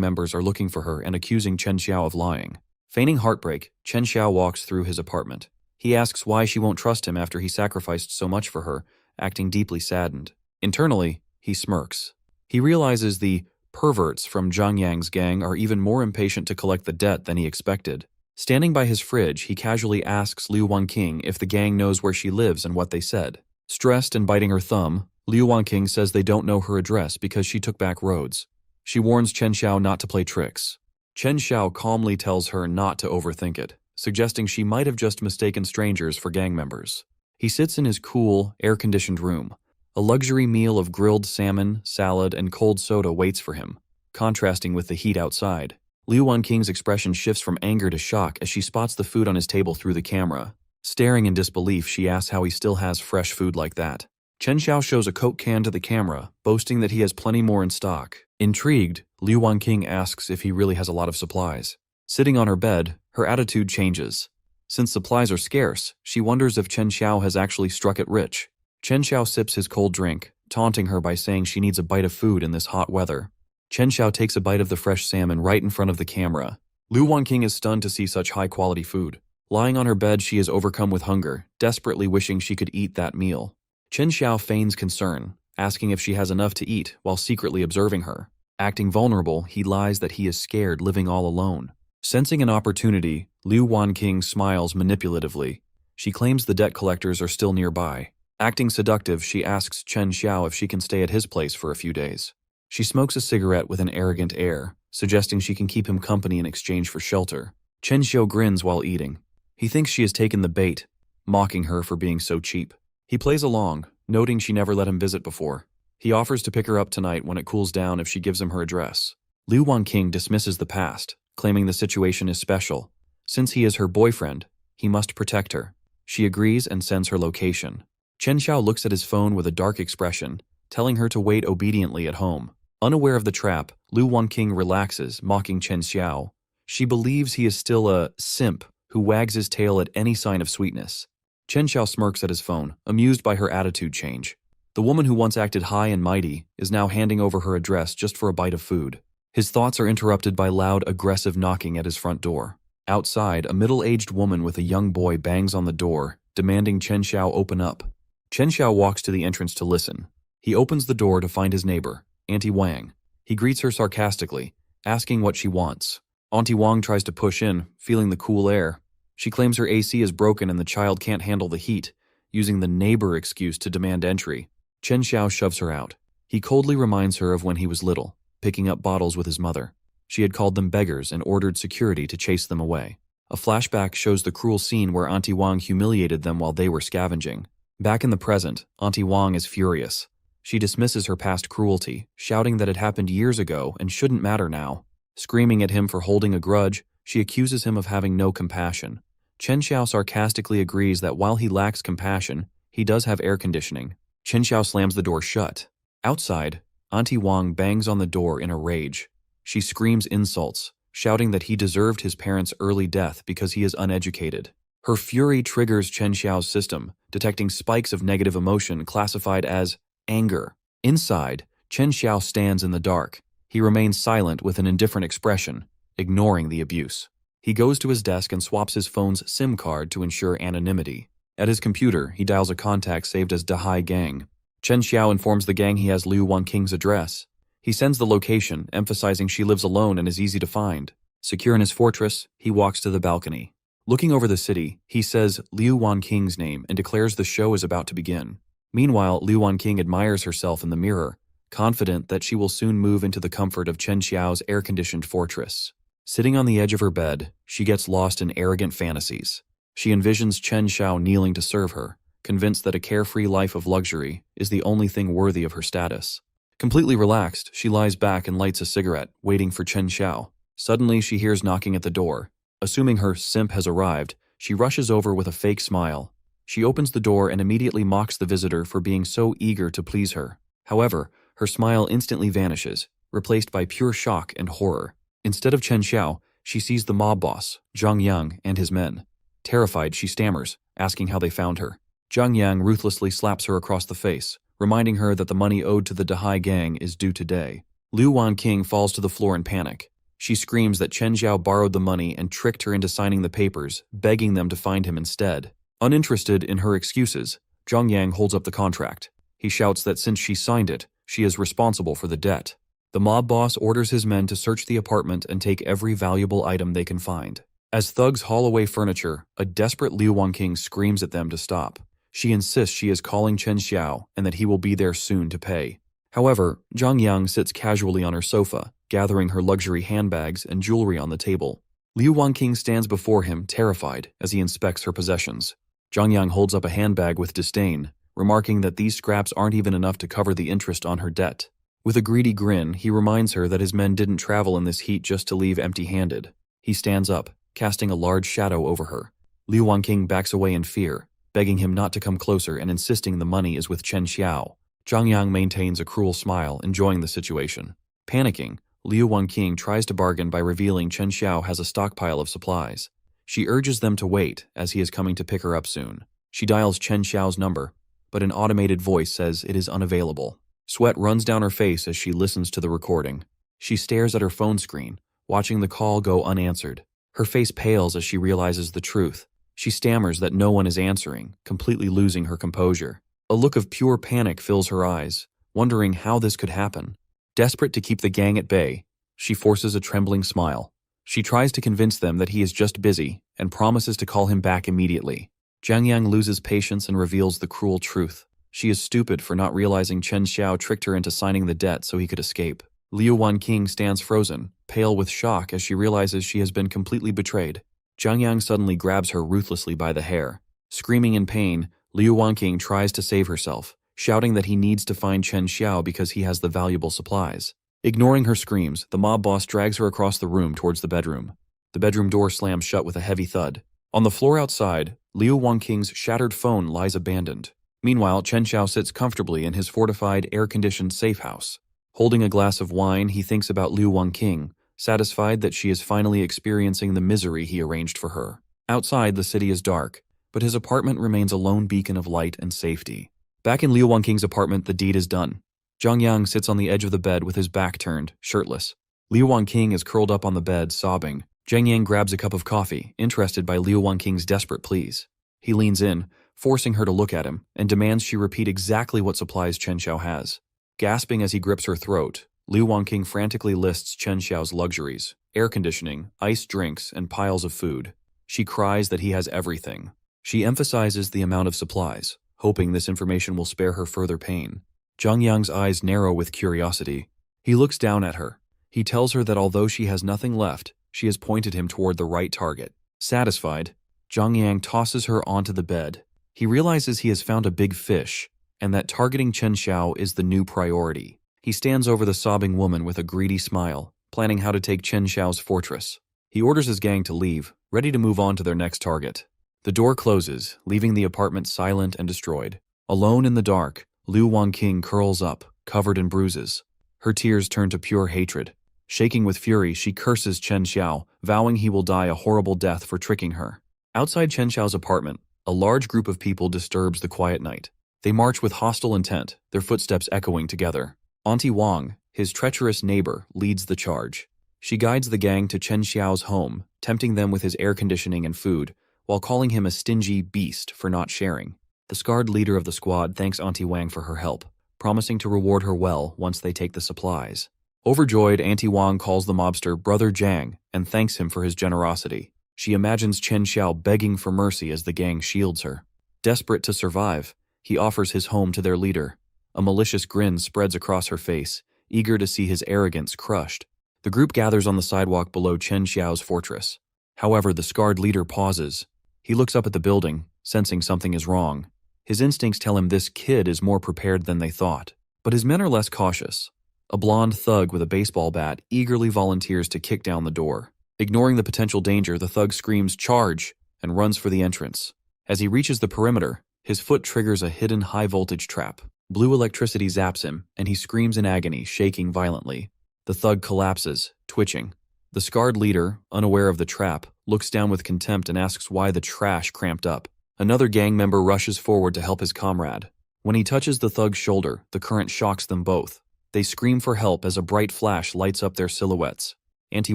members are looking for her and accusing Chen Xiao of lying. Feigning heartbreak, Chen Xiao walks through his apartment. He asks why she won't trust him after he sacrificed so much for her, acting deeply saddened. Internally, he smirks. He realizes the perverts from Zhang Yang's gang are even more impatient to collect the debt than he expected. Standing by his fridge, he casually asks Liu Wanqing if the gang knows where she lives and what they said. Stressed and biting her thumb, Liu Wanqing says they don't know her address because she took back roads. She warns Chen Xiao not to play tricks. Chen Xiao calmly tells her not to overthink it, suggesting she might have just mistaken strangers for gang members. He sits in his cool, air-conditioned room. A luxury meal of grilled salmon, salad, and cold soda waits for him, contrasting with the heat outside. Liu Wanqing's expression shifts from anger to shock as she spots the food on his table through the camera. Staring in disbelief, she asks how he still has fresh food like that. Chen Xiao shows a Coke can to the camera, boasting that he has plenty more in stock. Intrigued, Liu Wanqing asks if he really has a lot of supplies. Sitting on her bed, her attitude changes. Since supplies are scarce, she wonders if Chen Xiao has actually struck it rich. Chen Xiao sips his cold drink, taunting her by saying she needs a bite of food in this hot weather. Chen Xiao takes a bite of the fresh salmon right in front of the camera. Liu Wanqing is stunned to see such high-quality food. Lying on her bed, she is overcome with hunger, desperately wishing she could eat that meal. Chen Xiao feigns concern, asking if she has enough to eat while secretly observing her. Acting vulnerable, he lies that he is scared living all alone. Sensing an opportunity, Liu Wanqing smiles manipulatively. She claims the debt collectors are still nearby. Acting seductive, she asks Chen Xiao if she can stay at his place for a few days. She smokes a cigarette with an arrogant air, suggesting she can keep him company in exchange for shelter. Chen Xiao grins while eating. He thinks she has taken the bait, mocking her for being so cheap. He plays along, noting she never let him visit before. He offers to pick her up tonight when it cools down if she gives him her address. Liu Wanqing dismisses the past, claiming the situation is special. Since he is her boyfriend, he must protect her. She agrees and sends her location. Chen Xiao looks at his phone with a dark expression, telling her to wait obediently at home. Unaware of the trap, Liu Wanqing relaxes, mocking Chen Xiao. She believes he is still a simp who wags his tail at any sign of sweetness. Chen Xiao smirks at his phone, amused by her attitude change. The woman who once acted high and mighty is now handing over her address just for a bite of food. His thoughts are interrupted by loud, aggressive knocking at his front door. Outside, a middle-aged woman with a young boy bangs on the door, demanding Chen Xiao open up. Chen Xiao walks to the entrance to listen. He opens the door to find his neighbor, Auntie Wang. He greets her sarcastically, asking what she wants. Auntie Wang tries to push in, feeling the cool air. She claims her AC is broken and the child can't handle the heat, using the neighbor excuse to demand entry. Chen Xiao shoves her out. He coldly reminds her of when he was little, picking up bottles with his mother. She had called them beggars and ordered security to chase them away. A flashback shows the cruel scene where Auntie Wang humiliated them while they were scavenging. Back in the present, Auntie Wang is furious. She dismisses her past cruelty, shouting that it happened years ago and shouldn't matter now. Screaming at him for holding a grudge, she accuses him of having no compassion. Chen Xiao sarcastically agrees that while he lacks compassion, he does have air conditioning. Chen Xiao slams the door shut. Outside, Auntie Wang bangs on the door in a rage. She screams insults, shouting that he deserved his parents' early death because he is uneducated. Her fury triggers Chen Xiao's system, detecting spikes of negative emotion classified as anger. Inside, Chen Xiao stands in the dark. He remains silent with an indifferent expression, ignoring the abuse. He goes to his desk and swaps his phone's SIM card to ensure anonymity. At his computer, he dials a contact saved as Dahai Gang. Chen Xiao informs the gang he has Liu Wanqing's address. He sends the location, emphasizing she lives alone and is easy to find. Secure in his fortress, he walks to the balcony. Looking over the city, he says Liu Wanqing's name and declares the show is about to begin. Meanwhile, Liu Wanqing admires herself in the mirror, confident that she will soon move into the comfort of Chen Xiao's air-conditioned fortress. Sitting on the edge of her bed, she gets lost in arrogant fantasies. She envisions Chen Xiao kneeling to serve her, convinced that a carefree life of luxury is the only thing worthy of her status. Completely relaxed, she lies back and lights a cigarette, waiting for Chen Xiao. Suddenly, she hears knocking at the door. Assuming her simp has arrived, she rushes over with a fake smile. She opens the door and immediately mocks the visitor for being so eager to please her. However, her smile instantly vanishes, replaced by pure shock and horror. Instead of Chen Xiao, she sees the mob boss, Zhang Yang, and his men. Terrified, she stammers, asking how they found her. Zhang Yang ruthlessly slaps her across the face, reminding her that the money owed to the Dahai gang is due today. Liu Wanqing falls to the floor in panic. She screams that Chen Xiao borrowed the money and tricked her into signing the papers, begging them to find him instead. Uninterested in her excuses, Zhang Yang holds up the contract. He shouts that since she signed it, she is responsible for the debt. The mob boss orders his men to search the apartment and take every valuable item they can find. As thugs haul away furniture, a desperate Liu Wanqing screams at them to stop. She insists she is calling Chen Xiao and that he will be there soon to pay. However, Zhang Yang sits casually on her sofa, gathering her luxury handbags and jewelry on the table. Liu Wanqing stands before him, terrified, as he inspects her possessions. Zhang Yang holds up a handbag with disdain, remarking that these scraps aren't even enough to cover the interest on her debt. With a greedy grin, he reminds her that his men didn't travel in this heat just to leave empty-handed. He stands up, casting a large shadow over her. Liu Wanqing backs away in fear, begging him not to come closer and insisting the money is with Chen Xiao. Zhang Yang maintains a cruel smile, enjoying the situation. Panicking, Liu Wanqing tries to bargain by revealing Chen Xiao has a stockpile of supplies. She urges them to wait, as he is coming to pick her up soon. She dials Chen Xiao's number, but an automated voice says it is unavailable. Sweat runs down her face as she listens to the recording. She stares at her phone screen, watching the call go unanswered. Her face pales as she realizes the truth. She stammers that no one is answering, completely losing her composure. A look of pure panic fills her eyes, wondering how this could happen. Desperate to keep the gang at bay, she forces a trembling smile. She tries to convince them that he is just busy and promises to call him back immediately. Zhang Yang loses patience and reveals the cruel truth. She is stupid for not realizing Chen Xiao tricked her into signing the debt so he could escape. Liu Wanqing stands frozen, pale with shock as she realizes she has been completely betrayed. Zhang Yang suddenly grabs her ruthlessly by the hair. Screaming in pain, Liu Wanqing tries to save herself, shouting that he needs to find Chen Xiao because he has the valuable supplies. Ignoring her screams, the mob boss drags her across the room towards the bedroom. The bedroom door slams shut with a heavy thud. On the floor outside, Liu Wanqing's shattered phone lies abandoned. Meanwhile, Chen Xiao sits comfortably in his fortified, air-conditioned safe house. Holding a glass of wine, he thinks about Liu Wanqing, satisfied that she is finally experiencing the misery he arranged for her. Outside, the city is dark, but his apartment remains a lone beacon of light and safety. Back in Liu Wanqing's apartment, the deed is done. Zhang Yang sits on the edge of the bed with his back turned, shirtless. Liu Wanqing is curled up on the bed, sobbing. Zhang Yang grabs a cup of coffee, interested by Liu Wanqing's desperate pleas. He leans in, forcing her to look at him, and demands she repeat exactly what supplies Chen Xiao has. Gasping as he grips her throat, Liu Wanqing frantically lists Chen Xiao's luxuries: air conditioning, iced drinks, and piles of food. She cries that he has everything. She emphasizes the amount of supplies, hoping this information will spare her further pain. Zhang Yang's eyes narrow with curiosity. He looks down at her. He tells her that although she has nothing left, she has pointed him toward the right target. Satisfied, Zhang Yang tosses her onto the bed. He realizes he has found a big fish, and that targeting Chen Xiao is the new priority. He stands over the sobbing woman with a greedy smile, planning how to take Chen Xiao's fortress. He orders his gang to leave, ready to move on to their next target. The door closes, leaving the apartment silent and destroyed. Alone in the dark, Liu Wanqing curls up, covered in bruises. Her tears turn to pure hatred. Shaking with fury, she curses Chen Xiao, vowing he will die a horrible death for tricking her. Outside Chen Xiao's apartment, a large group of people disturbs the quiet night. They march with hostile intent, their footsteps echoing together. Auntie Wang, his treacherous neighbor, leads the charge. She guides the gang to Chen Xiao's home, tempting them with his air conditioning and food, while calling him a stingy beast for not sharing. The scarred leader of the squad thanks Auntie Wang for her help, promising to reward her well once they take the supplies. Overjoyed, Auntie Wang calls the mobster Brother Zhang and thanks him for his generosity. She imagines Chen Xiao begging for mercy as the gang shields her. Desperate to survive, he offers his home to their leader. A malicious grin spreads across her face, eager to see his arrogance crushed. The group gathers on the sidewalk below Chen Xiao's fortress. However, the scarred leader pauses. He looks up at the building, sensing something is wrong. His instincts tell him this kid is more prepared than they thought. But his men are less cautious. A blonde thug with a baseball bat eagerly volunteers to kick down the door. Ignoring the potential danger, the thug screams, "Charge!" and runs for the entrance. As he reaches the perimeter, his foot triggers a hidden high-voltage trap. Blue electricity zaps him, and he screams in agony, shaking violently. The thug collapses, twitching. The scarred leader, unaware of the trap, looks down with contempt and asks why the trash cramped up. Another gang member rushes forward to help his comrade. When he touches the thug's shoulder, the current shocks them both. They scream for help as a bright flash lights up their silhouettes. Auntie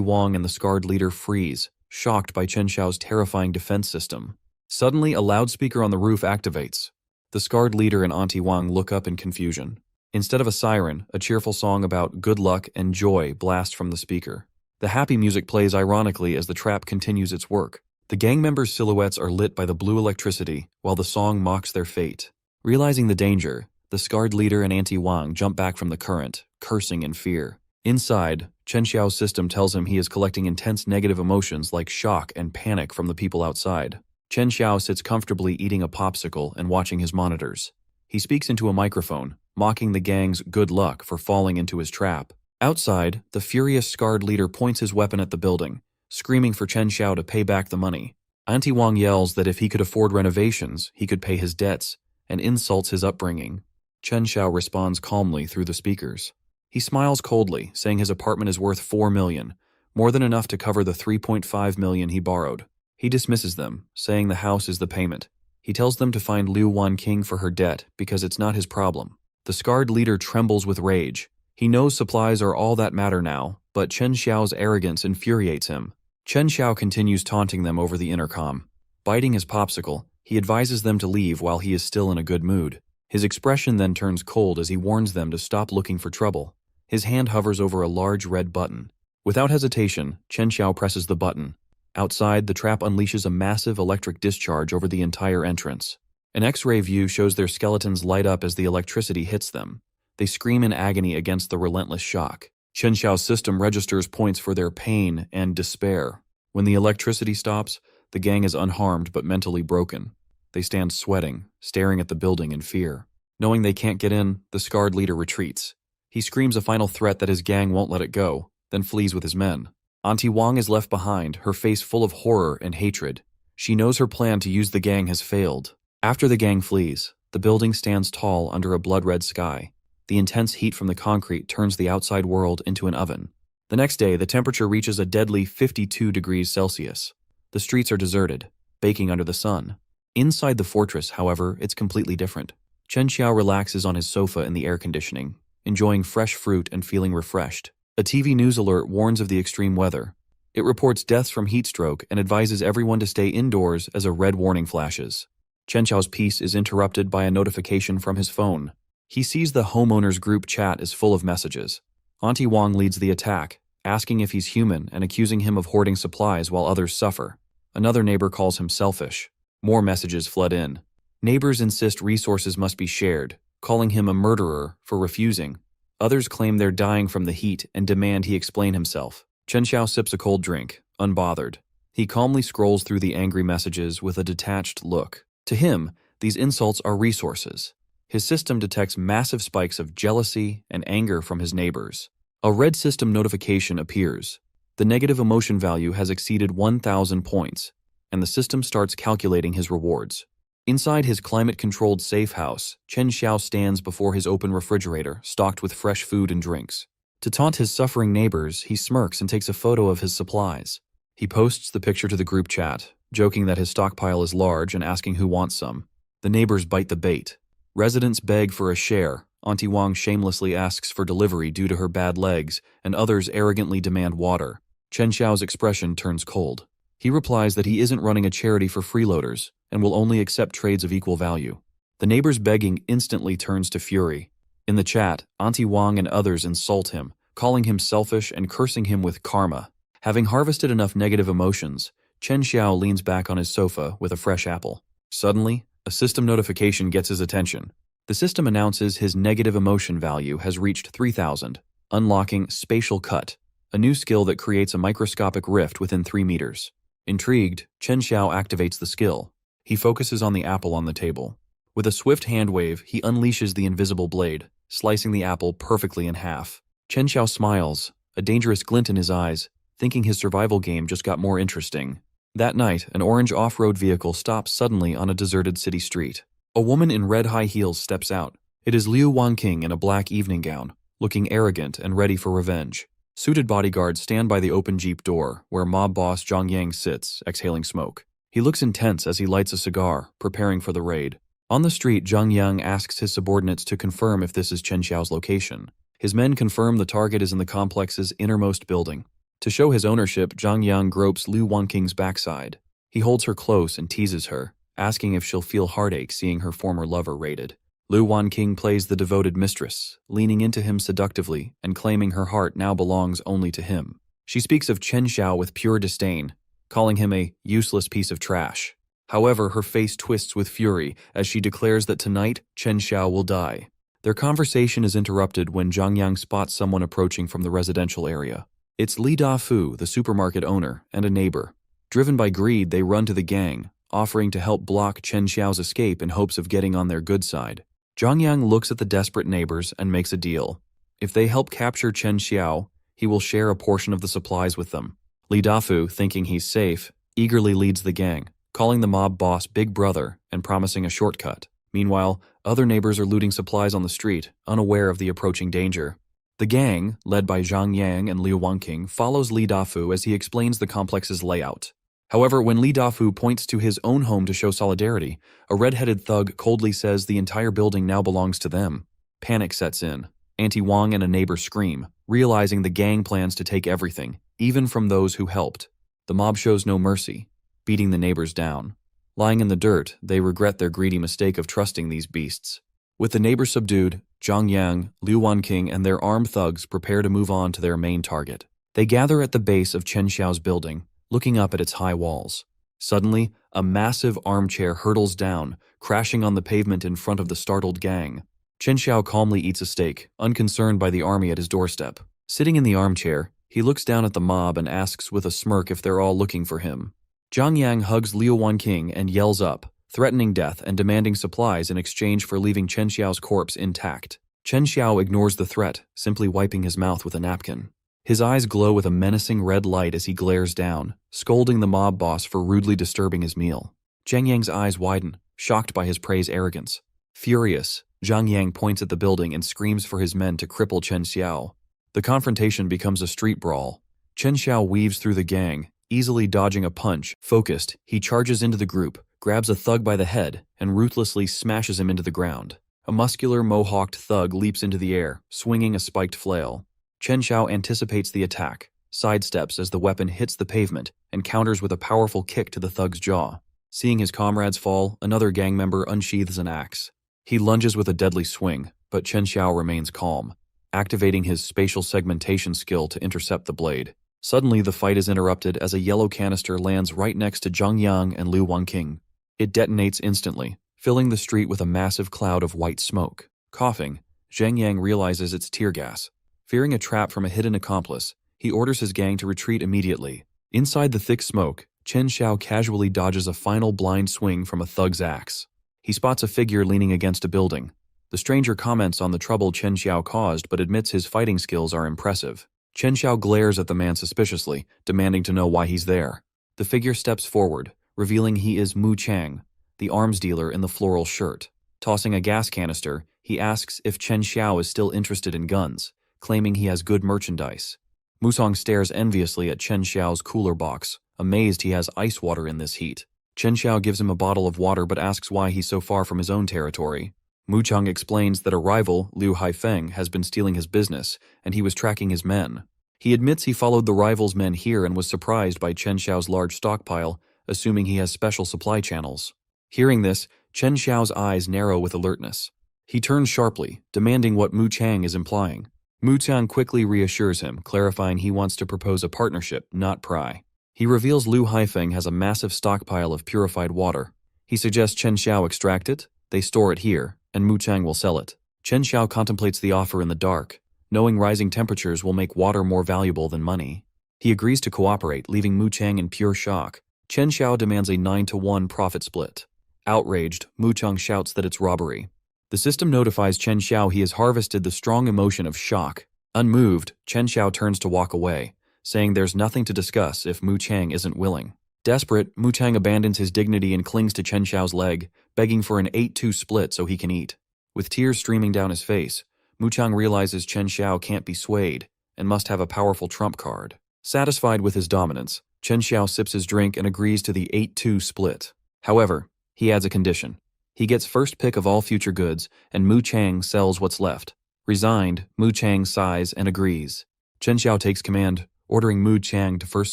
Wang and the scarred leader freeze, shocked by Chen Xiao's terrifying defense system. Suddenly, a loudspeaker on the roof activates. The scarred leader and Auntie Wang look up in confusion. Instead of a siren, a cheerful song about good luck and joy blasts from the speaker. The happy music plays ironically as the trap continues its work. The gang members' silhouettes are lit by the blue electricity, while the song mocks their fate. Realizing the danger, the scarred leader and Auntie Wang jump back from the current, cursing in fear. Inside, Chen Xiao's system tells him he is collecting intense negative emotions like shock and panic from the people outside. Chen Xiao sits comfortably eating a popsicle and watching his monitors. He speaks into a microphone, mocking the gang's good luck for falling into his trap. Outside, the furious scarred leader points his weapon at the building, screaming for Chen Xiao to pay back the money. Auntie Wang yells that if he could afford renovations, he could pay his debts, and insults his upbringing. Chen Xiao responds calmly through the speakers. He smiles coldly, saying his apartment is worth 4 million, more than enough to cover the 3.5 million he borrowed. He dismisses them, saying the house is the payment. He tells them to find Liu Wanqing for her debt because it's not his problem. The scarred leader trembles with rage. He knows supplies are all that matter now, but Chen Xiao's arrogance infuriates him. Chen Xiao continues taunting them over the intercom. Biting his popsicle, he advises them to leave while he is still in a good mood. His expression then turns cold as he warns them to stop looking for trouble. His hand hovers over a large red button. Without hesitation, Chen Xiao presses the button. Outside, the trap unleashes a massive electric discharge over the entire entrance. An X-ray view shows their skeletons light up as the electricity hits them. They scream in agony against the relentless shock. Chen Xiao's system registers points for their pain and despair. When the electricity stops, the gang is unharmed but mentally broken. They stand sweating, staring at the building in fear. Knowing they can't get in, the scarred leader retreats. He screams a final threat that his gang won't let it go, then flees with his men. Auntie Wang is left behind, her face full of horror and hatred. She knows her plan to use the gang has failed. After the gang flees, the building stands tall under a blood-red sky. The intense heat from the concrete turns the outside world into an oven. The next day, the temperature reaches a deadly 52 degrees Celsius. The streets are deserted, baking under the sun. Inside the fortress, however, it's completely different. Chen Xiao relaxes on his sofa in the air conditioning, enjoying fresh fruit and feeling refreshed. A TV news alert warns of the extreme weather. It reports deaths from heat stroke and advises everyone to stay indoors as a red warning flashes. Chen Xiao's peace is interrupted by a notification from his phone. He sees the homeowners group chat is full of messages. Auntie Wang leads the attack, asking if he's human and accusing him of hoarding supplies while others suffer. Another neighbor calls him selfish. More messages flood in. Neighbors insist resources must be shared, calling him a murderer for refusing. Others claim they're dying from the heat and demand he explain himself. Chen Xiao sips a cold drink, unbothered. He calmly scrolls through the angry messages with a detached look. To him, these insults are resources. His system detects massive spikes of jealousy and anger from his neighbors. A red system notification appears. The negative emotion value has exceeded 1,000 points, and the system starts calculating his rewards. Inside his climate-controlled safe house, Chen Xiao stands before his open refrigerator, stocked with fresh food and drinks. To taunt his suffering neighbors, he smirks and takes a photo of his supplies. He posts the picture to the group chat, joking that his stockpile is large and asking who wants some. The neighbors bite the bait. Residents beg for a share. Auntie Wang shamelessly asks for delivery due to her bad legs, and others arrogantly demand water. Chen Xiao's expression turns cold. He replies that he isn't running a charity for freeloaders and will only accept trades of equal value. The neighbor's begging instantly turns to fury. In the chat, Auntie Wang and others insult him, calling him selfish and cursing him with karma. Having harvested enough negative emotions, Chen Xiao leans back on his sofa with a fresh apple. Suddenly, a system notification gets his attention. The system announces his negative emotion value has reached 3,000, unlocking Spatial Cut, a new skill that creates a microscopic rift within 3 meters. Intrigued, Chen Xiao activates the skill. He focuses on the apple on the table. With a swift hand wave, he unleashes the invisible blade, slicing the apple perfectly in half. Chen Xiao smiles, a dangerous glint in his eyes, thinking his survival game just got more interesting. That night, an orange off-road vehicle stops suddenly on a deserted city street. A woman in red high heels steps out. It is Liu Wanqing in a black evening gown, looking arrogant and ready for revenge. Suited bodyguards stand by the open jeep door, where mob boss Zhang Yang sits, exhaling smoke. He looks intense as he lights a cigar, preparing for the raid. On the street, Zhang Yang asks his subordinates to confirm if this is Chen Xiao's location. His men confirm the target is in the complex's innermost building. To show his ownership, Zhang Yang gropes Liu Wanqing's backside. He holds her close and teases her, asking if she'll feel heartache seeing her former lover raided. Liu Wanqing plays the devoted mistress, leaning into him seductively and claiming her heart now belongs only to him. She speaks of Chen Xiao with pure disdain, calling him a useless piece of trash. However, her face twists with fury as she declares that tonight Chen Xiao will die. Their conversation is interrupted when Zhang Yang spots someone approaching from the residential area. It's Li Dafu, the supermarket owner, and a neighbor. Driven by greed, they run to the gang, offering to help block Chen Xiao's escape in hopes of getting on their good side. Zhang Yang looks at the desperate neighbors and makes a deal. If they help capture Chen Xiao, he will share a portion of the supplies with them. Li Dafu, thinking he's safe, eagerly leads the gang, calling the mob boss Big Brother and promising a shortcut. Meanwhile, other neighbors are looting supplies on the street, unaware of the approaching danger. The gang, led by Zhang Yang and Liu Wanqing, follows Li Dafu as he explains the complex's layout. However, when Li Dafu points to his own home to show solidarity, a red-headed thug coldly says the entire building now belongs to them. Panic sets in. Auntie Wang and a neighbor scream, realizing the gang plans to take everything, even from those who helped. The mob shows no mercy, beating the neighbors down. Lying in the dirt, they regret their greedy mistake of trusting these beasts. With the neighbors subdued, Zhang Yang, Liu Wanqing, and their armed thugs prepare to move on to their main target. They gather at the base of Chen Xiao's building, looking up at its high walls. Suddenly, a massive armchair hurtles down, crashing on the pavement in front of the startled gang. Chen Xiao calmly eats a steak, unconcerned by the army at his doorstep. Sitting in the armchair, he looks down at the mob and asks with a smirk if they're all looking for him. Zhang Yang hugs Liu Wanqing and yells up, threatening death and demanding supplies in exchange for leaving Chen Xiao's corpse intact. Chen Xiao ignores the threat, simply wiping his mouth with a napkin. His eyes glow with a menacing red light as he glares down, scolding the mob boss for rudely disturbing his meal. Zhang Yang's eyes widen, shocked by his prey's arrogance. Furious, Zhang Yang points at the building and screams for his men to cripple Chen Xiao. The confrontation becomes a street brawl. Chen Xiao weaves through the gang, easily dodging a punch. Focused, he charges into the group, grabs a thug by the head, and ruthlessly smashes him into the ground. A muscular, mohawked thug leaps into the air, swinging a spiked flail. Chen Xiao anticipates the attack, sidesteps as the weapon hits the pavement, and counters with a powerful kick to the thug's jaw. Seeing his comrades fall, another gang member unsheathes an axe. He lunges with a deadly swing, but Chen Xiao remains calm, activating his spatial segmentation skill to intercept the blade. Suddenly, the fight is interrupted as a yellow canister lands right next to Zhang Yang and Liu Wanqing. It detonates instantly, filling the street with a massive cloud of white smoke. Coughing, Zhang Yang realizes it's tear gas. Fearing a trap from a hidden accomplice, he orders his gang to retreat immediately. Inside the thick smoke, Chen Xiao casually dodges a final blind swing from a thug's axe. He spots a figure leaning against a building. The stranger comments on the trouble Chen Xiao caused but admits his fighting skills are impressive. Chen Xiao glares at the man suspiciously, demanding to know why he's there. The figure steps forward, revealing he is Mu Chang, the arms dealer in the floral shirt. Tossing a gas canister, he asks if Chen Xiao is still interested in guns, claiming he has good merchandise. Musong stares enviously at Chen Xiao's cooler box, amazed he has ice water in this heat. Chen Xiao gives him a bottle of water but asks why he's so far from his own territory. Mu Chang explains that a rival, Liu Haifeng, has been stealing his business, and he was tracking his men. He admits he followed the rival's men here and was surprised by Chen Xiao's large stockpile, assuming he has special supply channels. Hearing this, Chen Xiao's eyes narrow with alertness. He turns sharply, demanding what Mu Chang is implying. Mu Chang quickly reassures him, clarifying he wants to propose a partnership, not pry. He reveals Liu Haifeng has a massive stockpile of purified water. He suggests Chen Xiao extract it, they store it here, and Mu Chang will sell it. Chen Xiao contemplates the offer in the dark, knowing rising temperatures will make water more valuable than money. He agrees to cooperate, leaving Mu Chang in pure shock. Chen Xiao demands a 9-to-1 profit split. Outraged, Mu Chang shouts that it's robbery. The system notifies Chen Xiao he has harvested the strong emotion of shock. Unmoved, Chen Xiao turns to walk away, saying there's nothing to discuss if Mu Chang isn't willing. Desperate, Mu Chang abandons his dignity and clings to Chen Xiao's leg, begging for an 8-2 split so he can eat. With tears streaming down his face, Mu Chang realizes Chen Xiao can't be swayed and must have a powerful trump card. Satisfied with his dominance, Chen Xiao sips his drink and agrees to the 8-2 split. However, he adds a condition. He gets first pick of all future goods, and Mu Chang sells what's left. Resigned, Mu Chang sighs and agrees. Chen Xiao takes command, ordering Mu Chang to first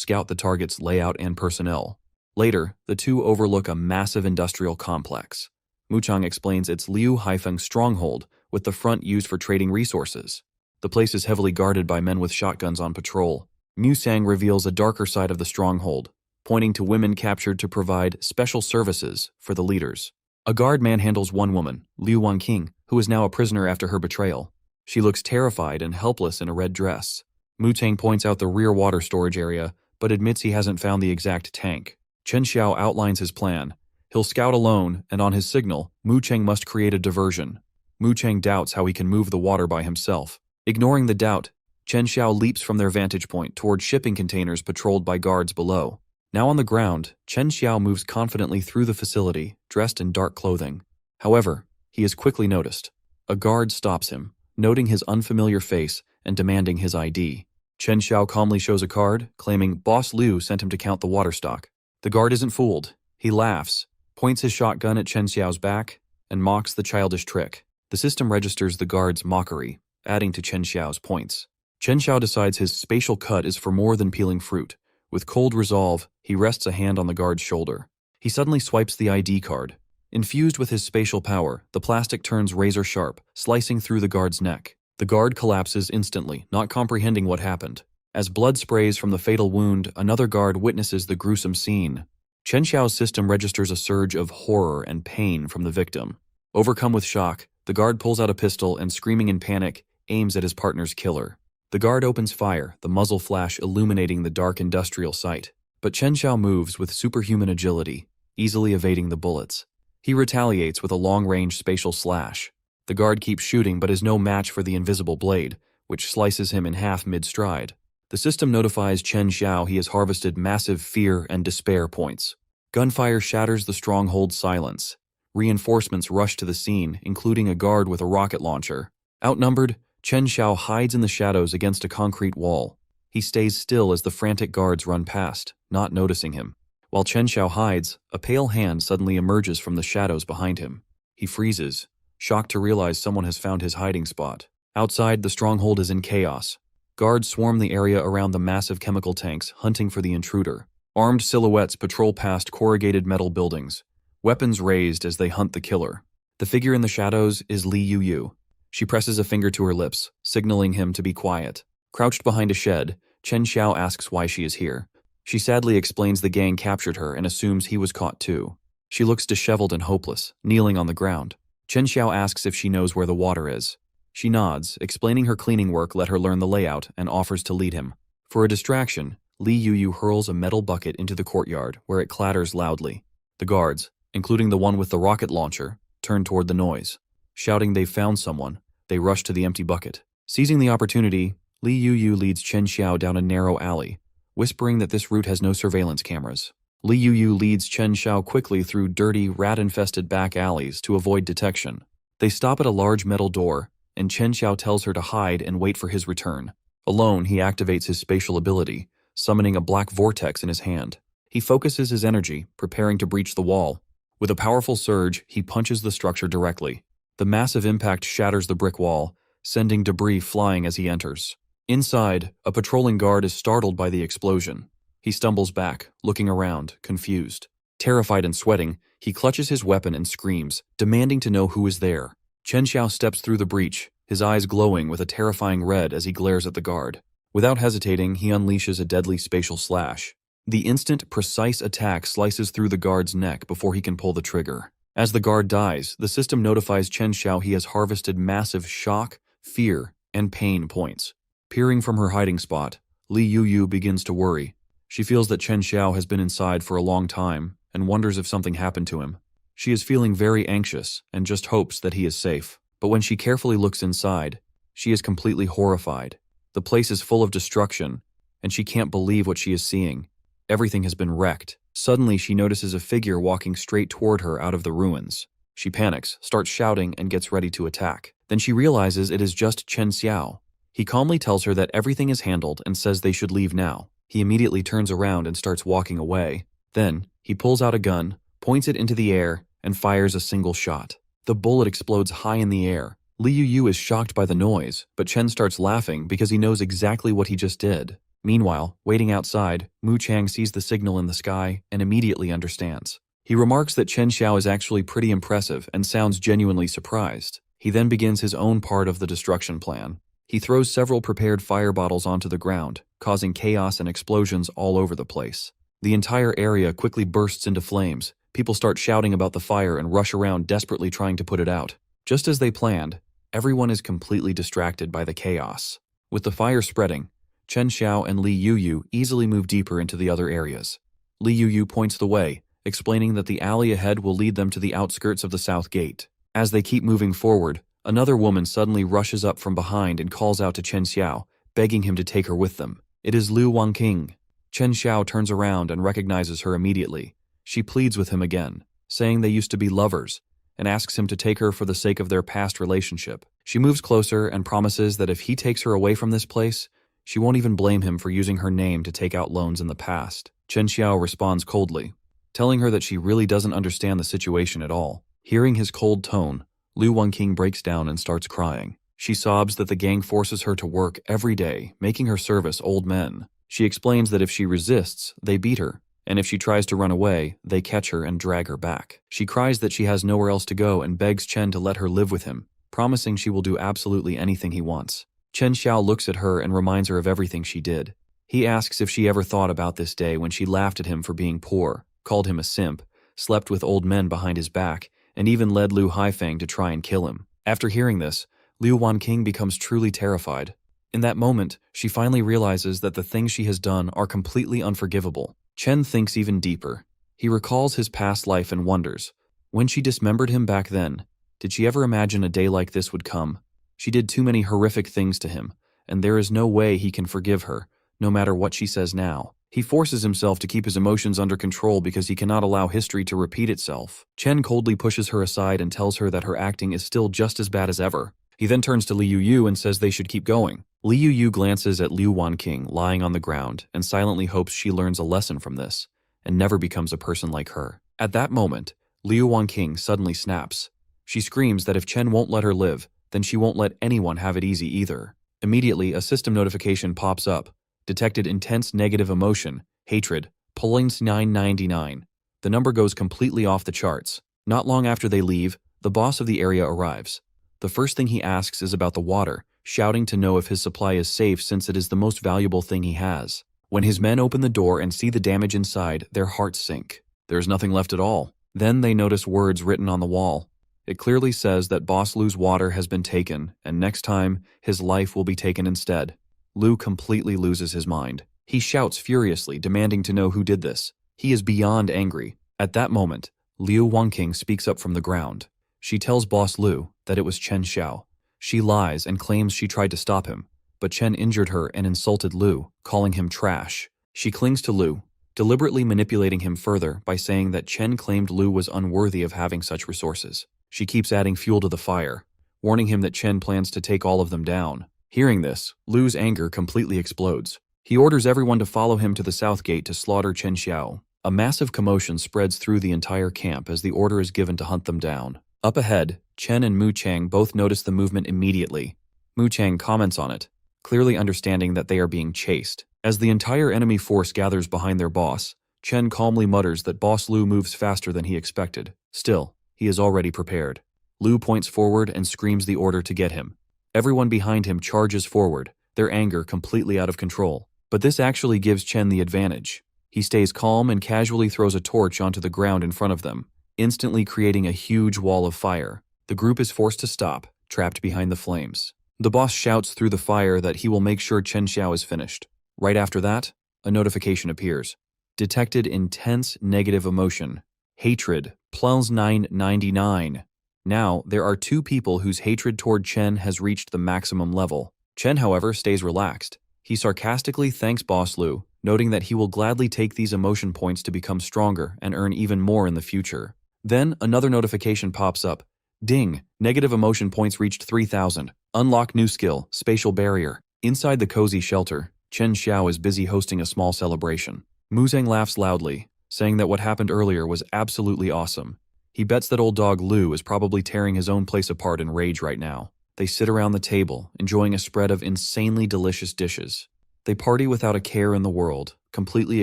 scout the target's layout and personnel. Later, the two overlook a massive industrial complex. Mu Chang explains it's Liu Haifeng's stronghold, with the front used for trading resources. The place is heavily guarded by men with shotguns on patrol. Mu Sang reveals a darker side of the stronghold, pointing to women captured to provide special services for the leaders. A guard manhandles one woman, Liu Wanqing, who is now a prisoner after her betrayal. She looks terrified and helpless in a red dress. Mu Chang points out the rear water storage area, but admits he hasn't found the exact tank. Chen Xiao outlines his plan. He'll scout alone, and on his signal, Mu Chang must create a diversion. Mu Chang doubts how he can move the water by himself. Ignoring the doubt, Chen Xiao leaps from their vantage point toward shipping containers patrolled by guards below. Now on the ground, Chen Xiao moves confidently through the facility, dressed in dark clothing. However, he is quickly noticed. A guard stops him, noting his unfamiliar face and demanding his ID. Chen Xiao calmly shows a card, claiming Boss Liu sent him to count the water stock. The guard isn't fooled. He laughs, points his shotgun at Chen Xiao's back, and mocks the childish trick. The system registers the guard's mockery, adding to Chen Xiao's points. Chen Xiao decides his spatial cut is for more than peeling fruit. With cold resolve, he rests a hand on the guard's shoulder. He suddenly swipes the ID card. Infused with his spatial power, the plastic turns razor sharp, slicing through the guard's neck. The guard collapses instantly, not comprehending what happened. As blood sprays from the fatal wound, another guard witnesses the gruesome scene. Chen Xiao's system registers a surge of horror and pain from the victim. Overcome with shock, the guard pulls out a pistol and, screaming in panic, aims at his partner's killer. The guard opens fire, the muzzle flash illuminating the dark industrial site. But Chen Xiao moves with superhuman agility, easily evading the bullets. He retaliates with a long-range spatial slash. The guard keeps shooting but is no match for the invisible blade, which slices him in half mid-stride. The system notifies Chen Xiao he has harvested massive fear and despair points. Gunfire shatters the stronghold's silence. Reinforcements rush to the scene, including a guard with a rocket launcher. Outnumbered, Chen Xiao hides in the shadows against a concrete wall. He stays still as the frantic guards run past, not noticing him. While Chen Xiao hides, a pale hand suddenly emerges from the shadows behind him. He freezes, shocked to realize someone has found his hiding spot. Outside, the stronghold is in chaos. Guards swarm the area around the massive chemical tanks, hunting for the intruder. Armed silhouettes patrol past corrugated metal buildings, weapons raised as they hunt the killer. The figure in the shadows is Li Yu. She presses a finger to her lips, signaling him to be quiet. Crouched behind a shed, Chen Xiao asks why she is here. She sadly explains the gang captured her and assumes he was caught too. She looks disheveled and hopeless, kneeling on the ground. Chen Xiao asks if she knows where the water is. She nods, explaining her cleaning work let her learn the layout, and offers to lead him. For a distraction, Li Yu hurls a metal bucket into the courtyard, where it clatters loudly. The guards, including the one with the rocket launcher, turn toward the noise. Shouting they've found someone, they rush to the empty bucket. Seizing the opportunity, Li Yu leads Chen Xiao down a narrow alley, whispering that this route has no surveillance cameras. Li Yu leads Chen Xiao quickly through dirty, rat-infested back alleys to avoid detection. They stop at a large metal door, and Chen Xiao tells her to hide and wait for his return. Alone, he activates his spatial ability, summoning a black vortex in his hand. He focuses his energy, preparing to breach the wall. With a powerful surge, he punches the structure directly. The massive impact shatters the brick wall, sending debris flying as he enters. Inside, a patrolling guard is startled by the explosion. He stumbles back, looking around, confused. Terrified and sweating, he clutches his weapon and screams, demanding to know who is there. Chen Xiao steps through the breach, his eyes glowing with a terrifying red as he glares at the guard. Without hesitating, he unleashes a deadly spatial slash. The instant, precise attack slices through the guard's neck before he can pull the trigger. As the guard dies, the system notifies Chen Xiao he has harvested massive shock, fear, and pain points. Peering from her hiding spot, Li Yu begins to worry. She feels that Chen Xiao has been inside for a long time and wonders if something happened to him. She is feeling very anxious and just hopes that he is safe. But when she carefully looks inside, she is completely horrified. The place is full of destruction, and she can't believe what she is seeing. Everything has been wrecked. Suddenly, she notices a figure walking straight toward her out of the ruins. She panics, starts shouting, and gets ready to attack. Then she realizes it is just Chen Xiao. He calmly tells her that everything is handled and says they should leave now. He immediately turns around and starts walking away. Then, he pulls out a gun, points it into the air, and fires a single shot. The bullet explodes high in the air. Liu is shocked by the noise, but Chen starts laughing because he knows exactly what he just did. Meanwhile, waiting outside, Mu Chang sees the signal in the sky and immediately understands. He remarks that Chen Xiao is actually pretty impressive and sounds genuinely surprised. He then begins his own part of the destruction plan. He throws several prepared fire bottles onto the ground, causing chaos and explosions all over the place. The entire area quickly bursts into flames. People start shouting about the fire and rush around desperately trying to put it out. Just as they planned, everyone is completely distracted by the chaos. With the fire spreading, Chen Xiao and Li Yu easily move deeper into the other areas. Li Yu points the way, explaining that the alley ahead will lead them to the outskirts of the south gate. As they keep moving forward, another woman suddenly rushes up from behind and calls out to Chen Xiao, begging him to take her with them. It is Liu Wanqing. Chen Xiao turns around and recognizes her immediately. She pleads with him again, saying they used to be lovers, and asks him to take her for the sake of their past relationship. She moves closer and promises that if he takes her away from this place, she won't even blame him for using her name to take out loans in the past. Chen Xiao responds coldly, telling her that she really doesn't understand the situation at all. Hearing his cold tone, Liu Wanqing breaks down and starts crying. She sobs that the gang forces her to work every day, making her service old men. She explains that if she resists, they beat her, and if she tries to run away, they catch her and drag her back. She cries that she has nowhere else to go and begs Chen to let her live with him, promising she will do absolutely anything he wants. Chen Xiao looks at her and reminds her of everything she did. He asks if she ever thought about this day when she laughed at him for being poor, called him a simp, slept with old men behind his back, and even led Lu Haifeng to try and kill him. After hearing this, Liu Wanqing becomes truly terrified. In that moment, she finally realizes that the things she has done are completely unforgivable. Chen thinks even deeper. He recalls his past life and wonders. When she dismembered him back then, did she ever imagine a day like this would come? She did too many horrific things to him, and there is no way he can forgive her, no matter what she says now. He forces himself to keep his emotions under control because he cannot allow history to repeat itself. Chen coldly pushes her aside and tells her that her acting is still just as bad as ever. He then turns to Liu Yu and says they should keep going. Liu Yu glances at Liu Wanqing lying on the ground and silently hopes she learns a lesson from this and never becomes a person like her. At that moment, Liu Wanqing suddenly snaps. She screams that if Chen won't let her live, then she won't let anyone have it easy either. Immediately, a system notification pops up. Detected intense negative emotion, hatred, points 999. The number goes completely off the charts. Not long after they leave, the boss of the area arrives. The first thing he asks is about the water, shouting to know if his supply is safe since it is the most valuable thing he has. When his men open the door and see the damage inside, their hearts sink. There's nothing left at all. Then they notice words written on the wall. It clearly says that Boss Lu's water has been taken, and next time, his life will be taken instead. Lu completely loses his mind. He shouts furiously, demanding to know who did this. He is beyond angry. At that moment, Liu Wanqing speaks up from the ground. She tells Boss Lu that it was Chen Xiao. She lies and claims she tried to stop him, but Chen injured her and insulted Lu, calling him trash. She clings to Lu, deliberately manipulating him further by saying that Chen claimed Lu was unworthy of having such resources. She keeps adding fuel to the fire, warning him that Chen plans to take all of them down. Hearing this, Lu's anger completely explodes. He orders everyone to follow him to the south gate to slaughter Chen Xiao. A massive commotion spreads through the entire camp as the order is given to hunt them down. Up ahead, Chen and Mu Chang both notice the movement immediately. Mu Chang comments on it, clearly understanding that they are being chased. As the entire enemy force gathers behind their boss, Chen calmly mutters that Boss Lu moves faster than he expected. Still, he is already prepared. Lu points forward and screams the order to get him. Everyone behind him charges forward, their anger completely out of control. But this actually gives Chen the advantage. He stays calm and casually throws a torch onto the ground in front of them, instantly creating a huge wall of fire. The group is forced to stop, trapped behind the flames. The boss shouts through the fire that he will make sure Chen Xiao is finished. Right after that, a notification appears. Detected intense negative emotion. Hatred, plus 999. Now, there are two people whose hatred toward Chen has reached the maximum level. Chen, however, stays relaxed. He sarcastically thanks Boss Lu, noting that he will gladly take these emotion points to become stronger and earn even more in the future. Then, another notification pops up. Ding! Negative emotion points reached 3,000. Unlock new skill, Spatial Barrier. Inside the cozy shelter, Chen Xiao is busy hosting a small celebration. Mu Zhang laughs loudly, saying that what happened earlier was absolutely awesome. He bets that old dog Liu is probably tearing his own place apart in rage right now. They sit around the table, enjoying a spread of insanely delicious dishes. They party without a care in the world, completely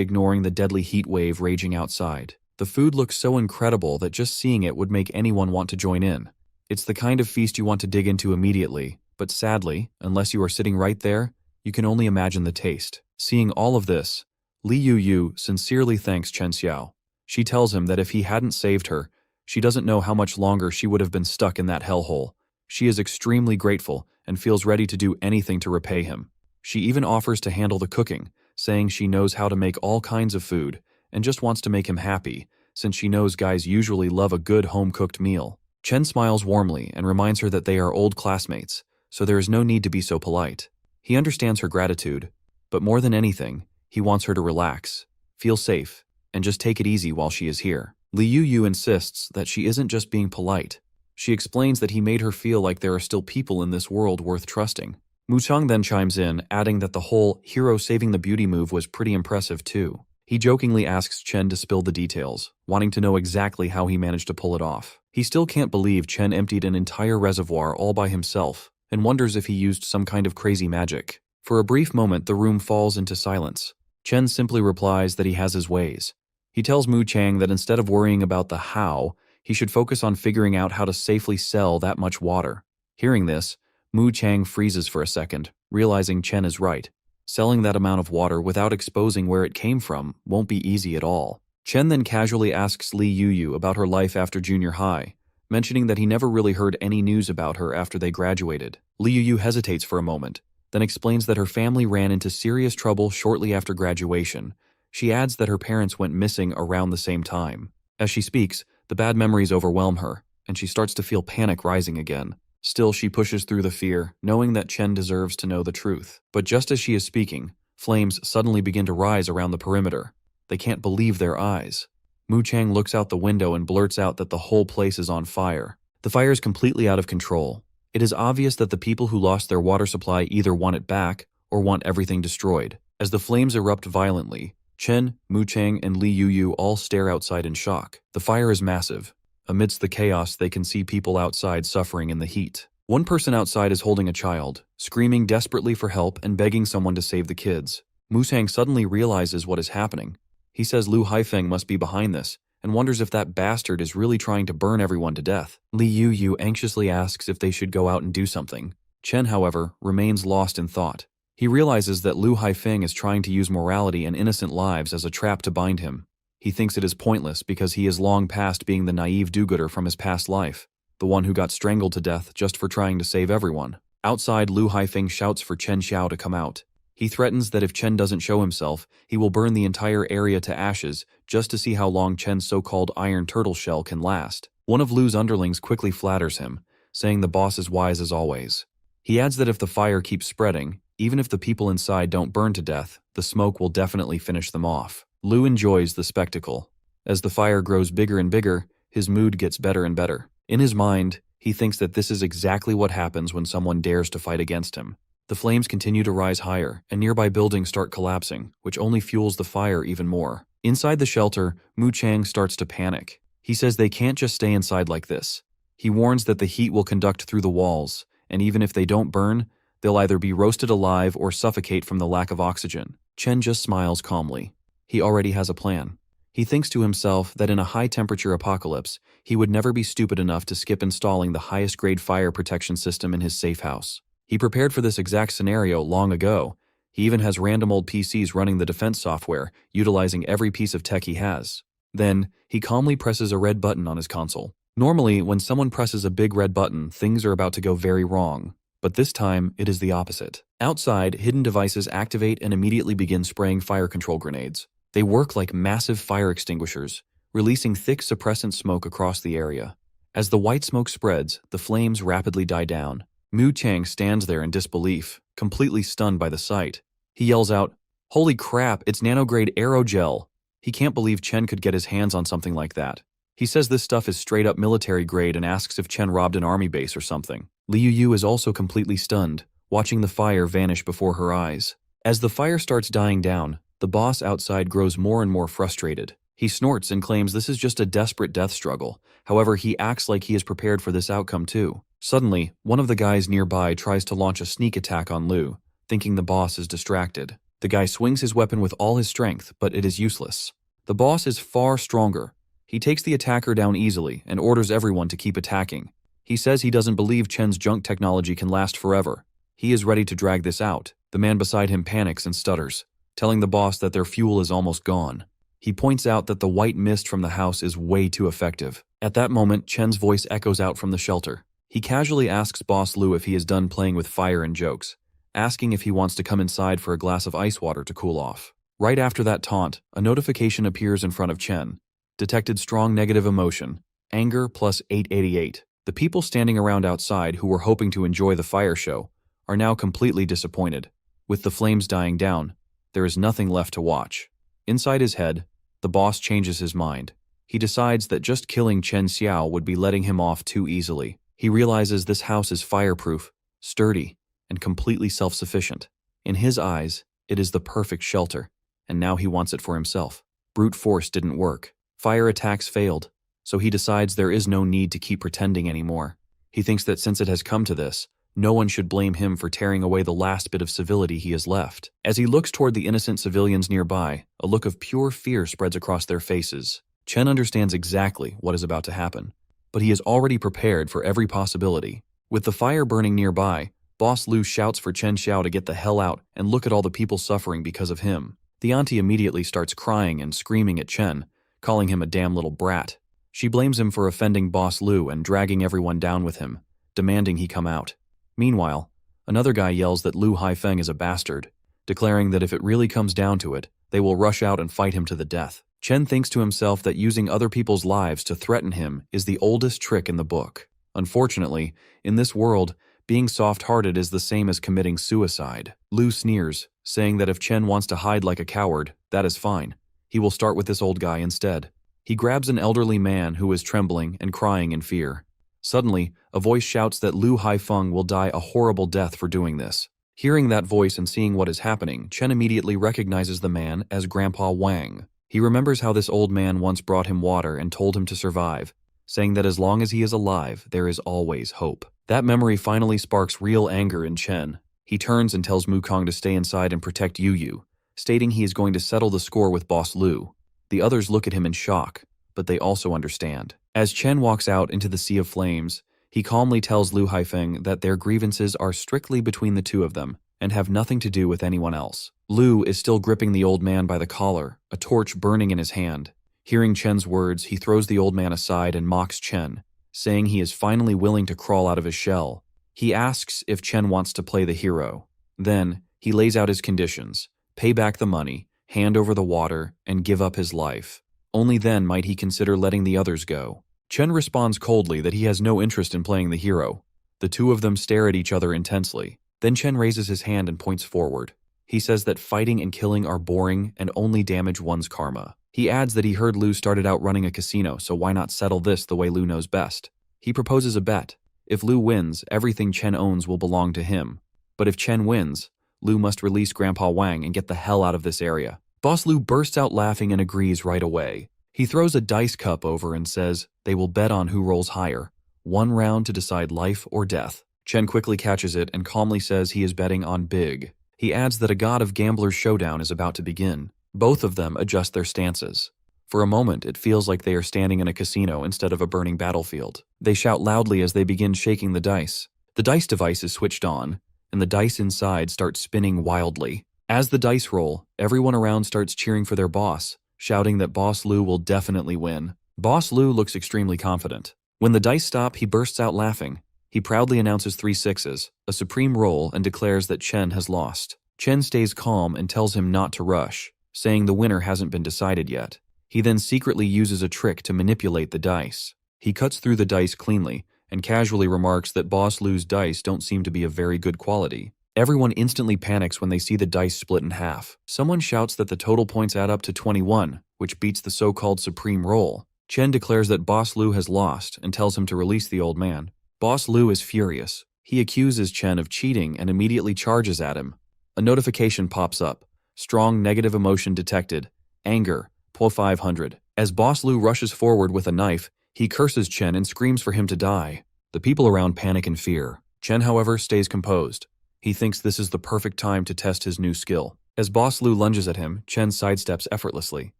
ignoring the deadly heat wave raging outside. The food looks so incredible that just seeing it would make anyone want to join in. It's the kind of feast you want to dig into immediately, but sadly, unless you are sitting right there, you can only imagine the taste. Seeing all of this, Li Yu sincerely thanks Chen Xiao. She tells him that if he hadn't saved her, she doesn't know how much longer she would have been stuck in that hellhole. She is extremely grateful and feels ready to do anything to repay him. She even offers to handle the cooking, saying she knows how to make all kinds of food and just wants to make him happy, since she knows guys usually love a good home-cooked meal. Chen smiles warmly and reminds her that they are old classmates, so there is no need to be so polite. He understands her gratitude, but more than anything, he wants her to relax, feel safe, and just take it easy while she is here. Li Yu insists that she isn't just being polite. She explains that he made her feel like there are still people in this world worth trusting. Mu Chang then chimes in, adding that the whole hero saving the beauty move was pretty impressive too. He jokingly asks Chen to spill the details, wanting to know exactly how he managed to pull it off. He still can't believe Chen emptied an entire reservoir all by himself, and wonders if he used some kind of crazy magic. For a brief moment, the room falls into silence. Chen simply replies that he has his ways. He tells Mu Chang that instead of worrying about the how, he should focus on figuring out how to safely sell that much water. Hearing this, Mu Chang freezes for a second, realizing Chen is right. Selling that amount of water without exposing where it came from won't be easy at all. Chen then casually asks Li Yu about her life after junior high, mentioning that he never really heard any news about her after they graduated. Li Yu hesitates for a moment, then explains that her family ran into serious trouble shortly after graduation. She adds that her parents went missing around the same time. As she speaks, the bad memories overwhelm her, and she starts to feel panic rising again. Still, she pushes through the fear, knowing that Chen deserves to know the truth. But just as she is speaking, flames suddenly begin to rise around the perimeter. They can't believe their eyes. Mu Chang looks out the window and blurts out that the whole place is on fire. The fire is completely out of control. It is obvious that the people who lost their water supply either want it back or want everything destroyed. As the flames erupt violently, Chen, Mu Chang, and Li Yu all stare outside in shock. The fire is massive. Amidst the chaos, they can see people outside suffering in the heat. One person outside is holding a child, screaming desperately for help and begging someone to save the kids. Mu Chang suddenly realizes what is happening. He says Liu Haifeng must be behind this, and wonders if that bastard is really trying to burn everyone to death. Li Yu anxiously asks if they should go out and do something. Chen, however, remains lost in thought. He realizes that Liu Haifeng is trying to use morality and innocent lives as a trap to bind him. He thinks it is pointless because he is long past being the naive do-gooder from his past life, the one who got strangled to death just for trying to save everyone. Outside, Liu Haifeng shouts for Chen Xiao to come out. He threatens that if Chen doesn't show himself, he will burn the entire area to ashes just to see how long Chen's so-called iron turtle shell can last. One of Liu's underlings quickly flatters him, saying the boss is wise as always. He adds that if the fire keeps spreading, even if the people inside don't burn to death, the smoke will definitely finish them off. Liu enjoys the spectacle. As the fire grows bigger and bigger, his mood gets better and better. In his mind, he thinks that this is exactly what happens when someone dares to fight against him. The flames continue to rise higher, and nearby buildings start collapsing, which only fuels the fire even more. Inside the shelter, Mu Chang starts to panic. He says they can't just stay inside like this. He warns that the heat will conduct through the walls, and even if they don't burn, they'll either be roasted alive or suffocate from the lack of oxygen. Chen just smiles calmly. He already has a plan. He thinks to himself that in a high-temperature apocalypse, he would never be stupid enough to skip installing the highest-grade fire protection system in his safe house. He prepared for this exact scenario long ago. He even has random old PCs running the defense software, utilizing every piece of tech he has. Then, he calmly presses a red button on his console. Normally, when someone presses a big red button, things are about to go very wrong. But this time, it is the opposite. Outside, hidden devices activate and immediately begin spraying fire control grenades. They work like massive fire extinguishers, releasing thick suppressant smoke across the area. As the white smoke spreads, the flames rapidly die down. Mu Chang stands there in disbelief, completely stunned by the sight. He yells out, "Holy crap, it's nanograde aerogel!" He can't believe Chen could get his hands on something like that. He says this stuff is straight up military grade and asks if Chen robbed an army base or something. Liu Yu is also completely stunned, watching the fire vanish before her eyes. As the fire starts dying down, the boss outside grows more and more frustrated. He snorts and claims this is just a desperate death struggle. However, he acts like he is prepared for this outcome too. Suddenly, one of the guys nearby tries to launch a sneak attack on Liu, thinking the boss is distracted. The guy swings his weapon with all his strength, but it is useless. The boss is far stronger. He takes the attacker down easily and orders everyone to keep attacking. He says he doesn't believe Chen's junk technology can last forever. He is ready to drag this out. The man beside him panics and stutters, telling the boss that their fuel is almost gone. He points out that the white mist from the house is way too effective. At that moment, Chen's voice echoes out from the shelter. He casually asks Boss Liu if he is done playing with fire and jokes, asking if he wants to come inside for a glass of ice water to cool off. Right after that taunt, a notification appears in front of Chen. Detected strong negative emotion, anger plus 888. The people standing around outside who were hoping to enjoy the fire show are now completely disappointed. With the flames dying down, there is nothing left to watch. Inside his head, the boss changes his mind. He decides that just killing Chen Xiao would be letting him off too easily. He realizes this house is fireproof, sturdy, and completely self-sufficient. In his eyes, it is the perfect shelter, and now he wants it for himself. Brute force didn't work. Fire attacks failed, so he decides there is no need to keep pretending anymore. He thinks that since it has come to this, no one should blame him for tearing away the last bit of civility he has left. As he looks toward the innocent civilians nearby, a look of pure fear spreads across their faces. Chen understands exactly what is about to happen, but he is already prepared for every possibility. With the fire burning nearby, Boss Liu shouts for Chen Xiao to get the hell out and look at all the people suffering because of him. The auntie immediately starts crying and screaming at Chen, calling him a damn little brat. She blames him for offending Boss Liu and dragging everyone down with him, demanding he come out. Meanwhile, another guy yells that Liu Haifeng is a bastard, declaring that if it really comes down to it, they will rush out and fight him to the death. Chen thinks to himself that using other people's lives to threaten him is the oldest trick in the book. Unfortunately, in this world, being soft-hearted is the same as committing suicide. Liu sneers, saying that if Chen wants to hide like a coward, that is fine. He will start with this old guy instead. He grabs an elderly man who is trembling and crying in fear. Suddenly, a voice shouts that Liu Haifeng will die a horrible death for doing this. Hearing that voice and seeing what is happening, Chen immediately recognizes the man as Grandpa Wang. He remembers how this old man once brought him water and told him to survive, saying that as long as he is alive, there is always hope. That memory finally sparks real anger in Chen. He turns and tells Mukong to stay inside and protect Yu Yu, stating he is going to settle the score with Boss Liu. The others look at him in shock, but they also understand. As Chen walks out into the sea of flames, he calmly tells Liu Haifeng that their grievances are strictly between the two of them and have nothing to do with anyone else. Liu is still gripping the old man by the collar, a torch burning in his hand. Hearing Chen's words, he throws the old man aside and mocks Chen, saying he is finally willing to crawl out of his shell. He asks if Chen wants to play the hero. Then, he lays out his conditions: pay back the money, hand over the water, and give up his life. Only then might he consider letting the others go. Chen responds coldly that he has no interest in playing the hero. The two of them stare at each other intensely. Then Chen raises his hand and points forward. He says that fighting and killing are boring and only damage one's karma. He adds that he heard Liu started out running a casino, so why not settle this the way Liu knows best? He proposes a bet. If Liu wins, everything Chen owns will belong to him. But if Chen wins, Liu must release Grandpa Wang and get the hell out of this area. Boss Liu bursts out laughing and agrees right away. He throws a dice cup over and says they will bet on who rolls higher. 1 round to decide life or death. Chen quickly catches it and calmly says he is betting on big. He adds that a god of gamblers showdown is about to begin. Both of them adjust their stances. For a moment, it feels like they are standing in a casino instead of a burning battlefield. They shout loudly as they begin shaking the dice. The dice device is switched on, and the dice inside start spinning wildly. As the dice roll, everyone around starts cheering for their boss, shouting that Boss Liu will definitely win. Boss Liu looks extremely confident. When the dice stop, he bursts out laughing. He proudly announces 3 sixes, a supreme roll, and declares that Chen has lost. Chen stays calm and tells him not to rush, saying the winner hasn't been decided yet. He then secretly uses a trick to manipulate the dice. He cuts through the dice cleanly and casually remarks that Boss Liu's dice don't seem to be of very good quality. Everyone instantly panics when they see the dice split in half. Someone shouts that the total points add up to 21, which beats the so-called supreme roll. Chen declares that Boss Liu has lost and tells him to release the old man. Boss Liu is furious. He accuses Chen of cheating and immediately charges at him. A notification pops up. Strong negative emotion detected. Anger, Po500. As Boss Lu rushes forward with a knife, he curses Chen and screams for him to die. The people around panic in fear. Chen, however, stays composed. He thinks this is the perfect time to test his new skill. As Boss Lu lunges at him, Chen sidesteps effortlessly.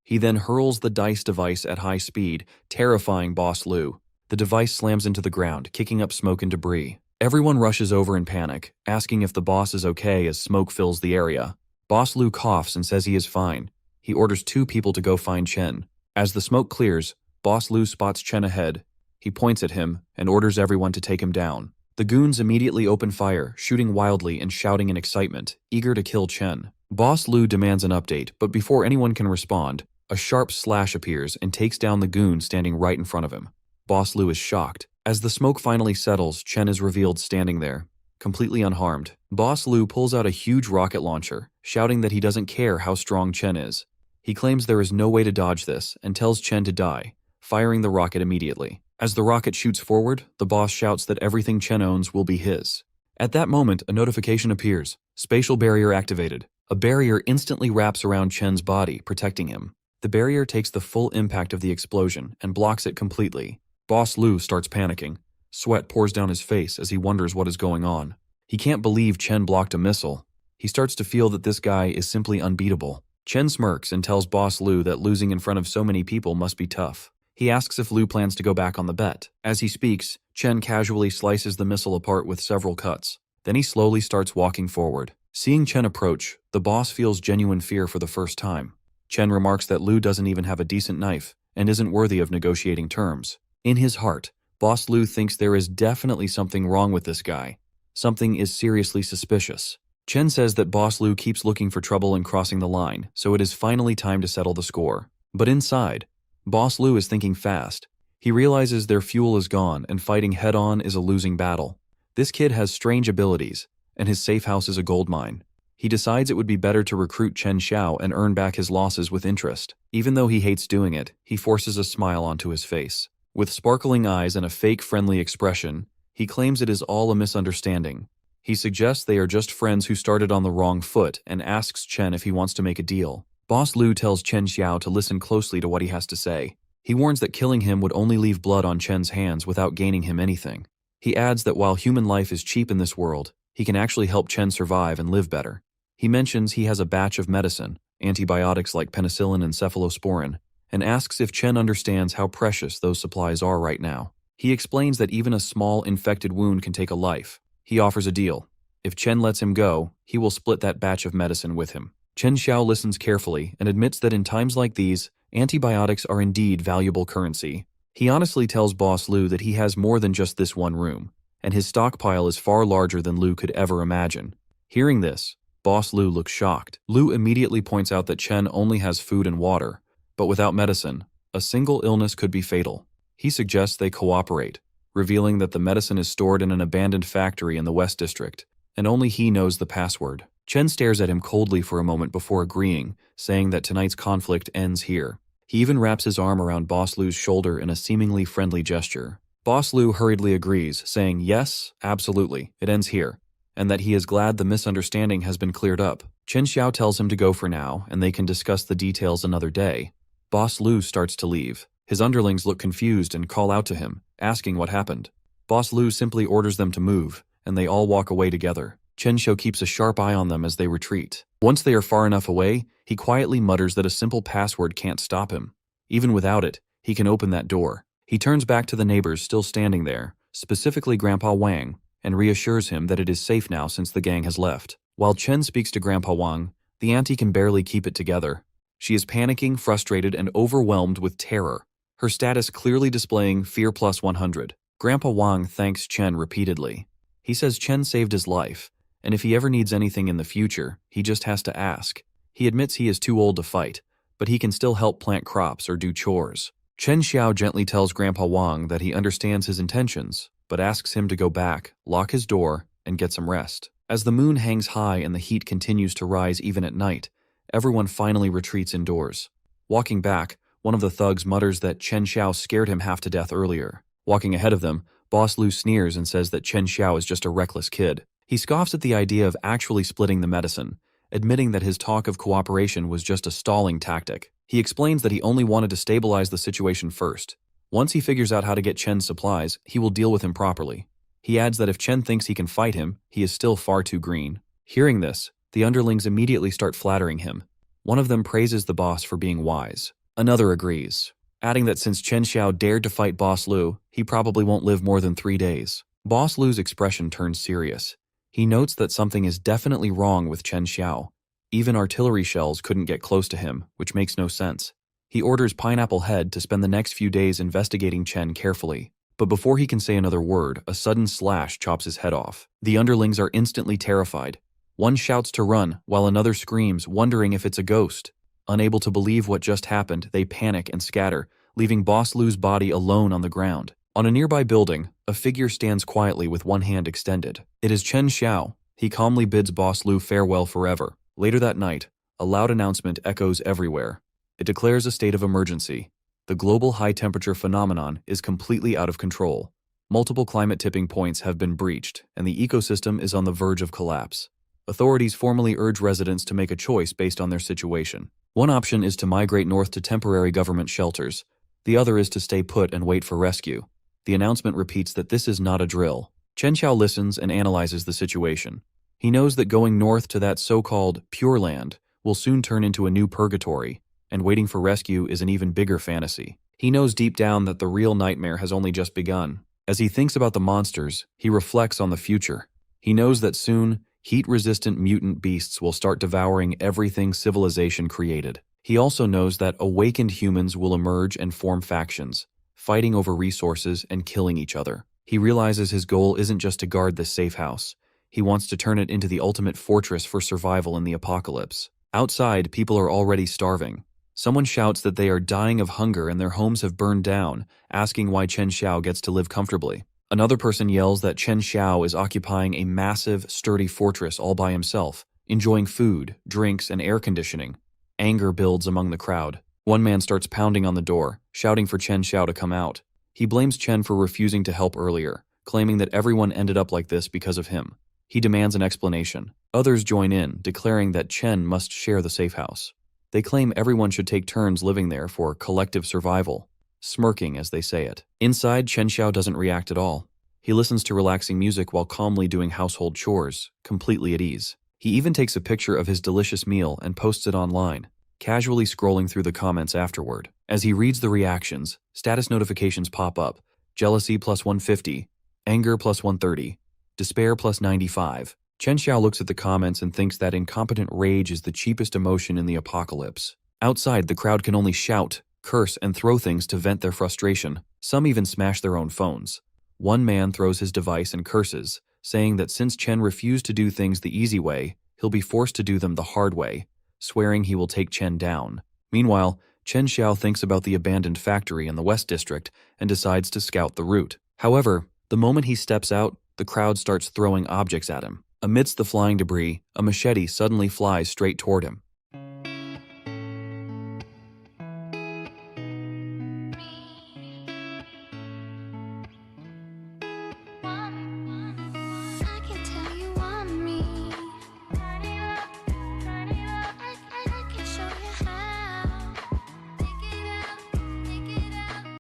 He then hurls the dice device at high speed, terrifying Boss Lu. The device slams into the ground, kicking up smoke and debris. Everyone rushes over in panic, asking if the boss is okay as smoke fills the area. Boss Lu coughs and says he is fine. He orders 2 people to go find Chen. As the smoke clears, Boss Lu spots Chen ahead. He points at him and orders everyone to take him down. The goons immediately open fire, shooting wildly and shouting in excitement, eager to kill Chen. Boss Lu demands an update, but before anyone can respond, a sharp slash appears and takes down the goon standing right in front of him. Boss Lu is shocked. As the smoke finally settles, Chen is revealed standing there, completely unharmed. Boss Lu pulls out a huge rocket launcher, shouting that he doesn't care how strong Chen is. He claims there is no way to dodge this and tells Chen to die, firing the rocket immediately. As the rocket shoots forward, the boss shouts that everything Chen owns will be his. At that moment, a notification appears. Spatial barrier activated. A barrier instantly wraps around Chen's body, protecting him. The barrier takes the full impact of the explosion and blocks it completely. Boss Lu starts panicking. Sweat pours down his face as he wonders what is going on. He can't believe Chen blocked a missile. He starts to feel that this guy is simply unbeatable. Chen smirks and tells Boss Lu that losing in front of so many people must be tough. He asks if Lu plans to go back on the bet. As he speaks, Chen casually slices the missile apart with several cuts. Then he slowly starts walking forward. Seeing Chen approach, the boss feels genuine fear for the first time. Chen remarks that Lu doesn't even have a decent knife and isn't worthy of negotiating terms. In his heart, Boss Lu thinks there is definitely something wrong with this guy. Something is seriously suspicious. Chen says that Boss Lu keeps looking for trouble and crossing the line, so it is finally time to settle the score. But inside, Boss Lu is thinking fast. He realizes their fuel is gone and fighting head-on is a losing battle. This kid has strange abilities, and his safe house is a gold mine. He decides it would be better to recruit Chen Xiao and earn back his losses with interest. Even though he hates doing it, he forces a smile onto his face. With sparkling eyes and a fake friendly expression, he claims it is all a misunderstanding. He suggests they are just friends who started on the wrong foot and asks Chen if he wants to make a deal. Boss Lu tells Chen Xiao to listen closely to what he has to say. He warns that killing him would only leave blood on Chen's hands without gaining him anything. He adds that while human life is cheap in this world, he can actually help Chen survive and live better. He mentions he has a batch of medicine, antibiotics like penicillin and cephalosporin, and asks if Chen understands how precious those supplies are right now. He explains that even a small infected wound can take a life. He offers a deal. If Chen lets him go, he will split that batch of medicine with him. Chen Xiao listens carefully and admits that in times like these, antibiotics are indeed valuable currency. He honestly tells Boss Lu that he has more than just this one room, and his stockpile is far larger than Lu could ever imagine. Hearing this, Boss Lu looks shocked. Lu immediately points out that Chen only has food and water, but without medicine, a single illness could be fatal. He suggests they cooperate, revealing that the medicine is stored in an abandoned factory in the West District, and only he knows the password. Chen stares at him coldly for a moment before agreeing, saying that tonight's conflict ends here. He even wraps his arm around Boss Lu's shoulder in a seemingly friendly gesture. Boss Lu hurriedly agrees, saying yes, absolutely, it ends here, and that he is glad the misunderstanding has been cleared up. Chen Xiao tells him to go for now, and they can discuss the details another day. Boss Lu starts to leave. His underlings look confused and call out to him, asking what happened. Boss Lu simply orders them to move, and they all walk away together. Chen Xiao keeps a sharp eye on them as they retreat. Once they are far enough away, he quietly mutters that a simple password can't stop him. Even without it, he can open that door. He turns back to the neighbors still standing there, specifically Grandpa Wang, and reassures him that it is safe now since the gang has left. While Chen speaks to Grandpa Wang, the auntie can barely keep it together. She is panicking, frustrated, and overwhelmed with terror, her status clearly displaying fear plus 100. Grandpa Wang thanks Chen repeatedly. He says Chen saved his life, and if he ever needs anything in the future, he just has to ask. He admits he is too old to fight, but he can still help plant crops or do chores. Chen Xiao gently tells Grandpa Wang that he understands his intentions, but asks him to go back, lock his door, and get some rest. As the moon hangs high and the heat continues to rise even at night, everyone finally retreats indoors. Walking back, one of the thugs mutters that Chen Xiao scared him half to death earlier. Walking ahead of them, Boss Lu sneers and says that Chen Xiao is just a reckless kid. He scoffs at the idea of actually splitting the medicine, admitting that his talk of cooperation was just a stalling tactic. He explains that he only wanted to stabilize the situation first. Once he figures out how to get Chen's supplies, he will deal with him properly. He adds that if Chen thinks he can fight him, he is still far too green. Hearing this, the underlings immediately start flattering him. One of them praises the boss for being wise. Another agrees, adding that since Chen Xiao dared to fight Boss Liu, he probably won't live more than 3 days. Boss Liu's expression turns serious. He notes that something is definitely wrong with Chen Xiao. Even artillery shells couldn't get close to him, which makes no sense. He orders Pineapple Head to spend the next few days investigating Chen carefully. But before he can say another word, a sudden slash chops his head off. The underlings are instantly terrified. One shouts to run, while another screams, wondering if it's a ghost. Unable to believe what just happened, they panic and scatter, leaving Boss Liu's body alone on the ground. On a nearby building, a figure stands quietly with one hand extended. It is Chen Xiao. He calmly bids Boss Liu farewell forever. Later that night, a loud announcement echoes everywhere. It declares a state of emergency. The global high-temperature phenomenon is completely out of control. Multiple climate tipping points have been breached, and the ecosystem is on the verge of collapse. Authorities formally urge residents to make a choice based on their situation. One option is to migrate north to temporary government shelters. The other is to stay put and wait for rescue. The announcement repeats that this is not a drill. Chen Xiao listens and analyzes the situation. He knows that going north to that so-called Pure Land will soon turn into a new purgatory, and waiting for rescue is an even bigger fantasy. He knows deep down that the real nightmare has only just begun. As he thinks about the monsters, he reflects on the future. He knows that soon, heat-resistant mutant beasts will start devouring everything civilization created. He also knows that awakened humans will emerge and form factions, fighting over resources and killing each other. He realizes his goal isn't just to guard this safe house. He wants to turn it into the ultimate fortress for survival in the apocalypse. Outside, people are already starving. Someone shouts that they are dying of hunger and their homes have burned down, asking why Chen Xiao gets to live comfortably. Another person yells that Chen Xiao is occupying a massive, sturdy fortress all by himself, enjoying food, drinks, and air conditioning. Anger builds among the crowd. One man starts pounding on the door, shouting for Chen Xiao to come out. He blames Chen for refusing to help earlier, claiming that everyone ended up like this because of him. He demands an explanation. Others join in, declaring that Chen must share the safe house. They claim everyone should take turns living there for collective survival, smirking as they say it. Inside, Chen Xiao doesn't react at all. He listens to relaxing music while calmly doing household chores, completely at ease. He even takes a picture of his delicious meal and posts it online, casually scrolling through the comments afterward. As he reads the reactions, status notifications pop up: jealousy plus 150, anger plus 130, despair plus 95. Chen Xiao looks at the comments and thinks that incompetent rage is the cheapest emotion in the apocalypse. Outside, the crowd can only shout, curse, and throw things to vent their frustration. Some even smash their own phones. One man throws his device and curses, saying that since Chen refused to do things the easy way, he'll be forced to do them the hard way, swearing he will take Chen down. Meanwhile, Chen Xiao thinks about the abandoned factory in the West District and decides to scout the route. However, the moment he steps out, the crowd starts throwing objects at him. Amidst the flying debris, a machete suddenly flies straight toward him.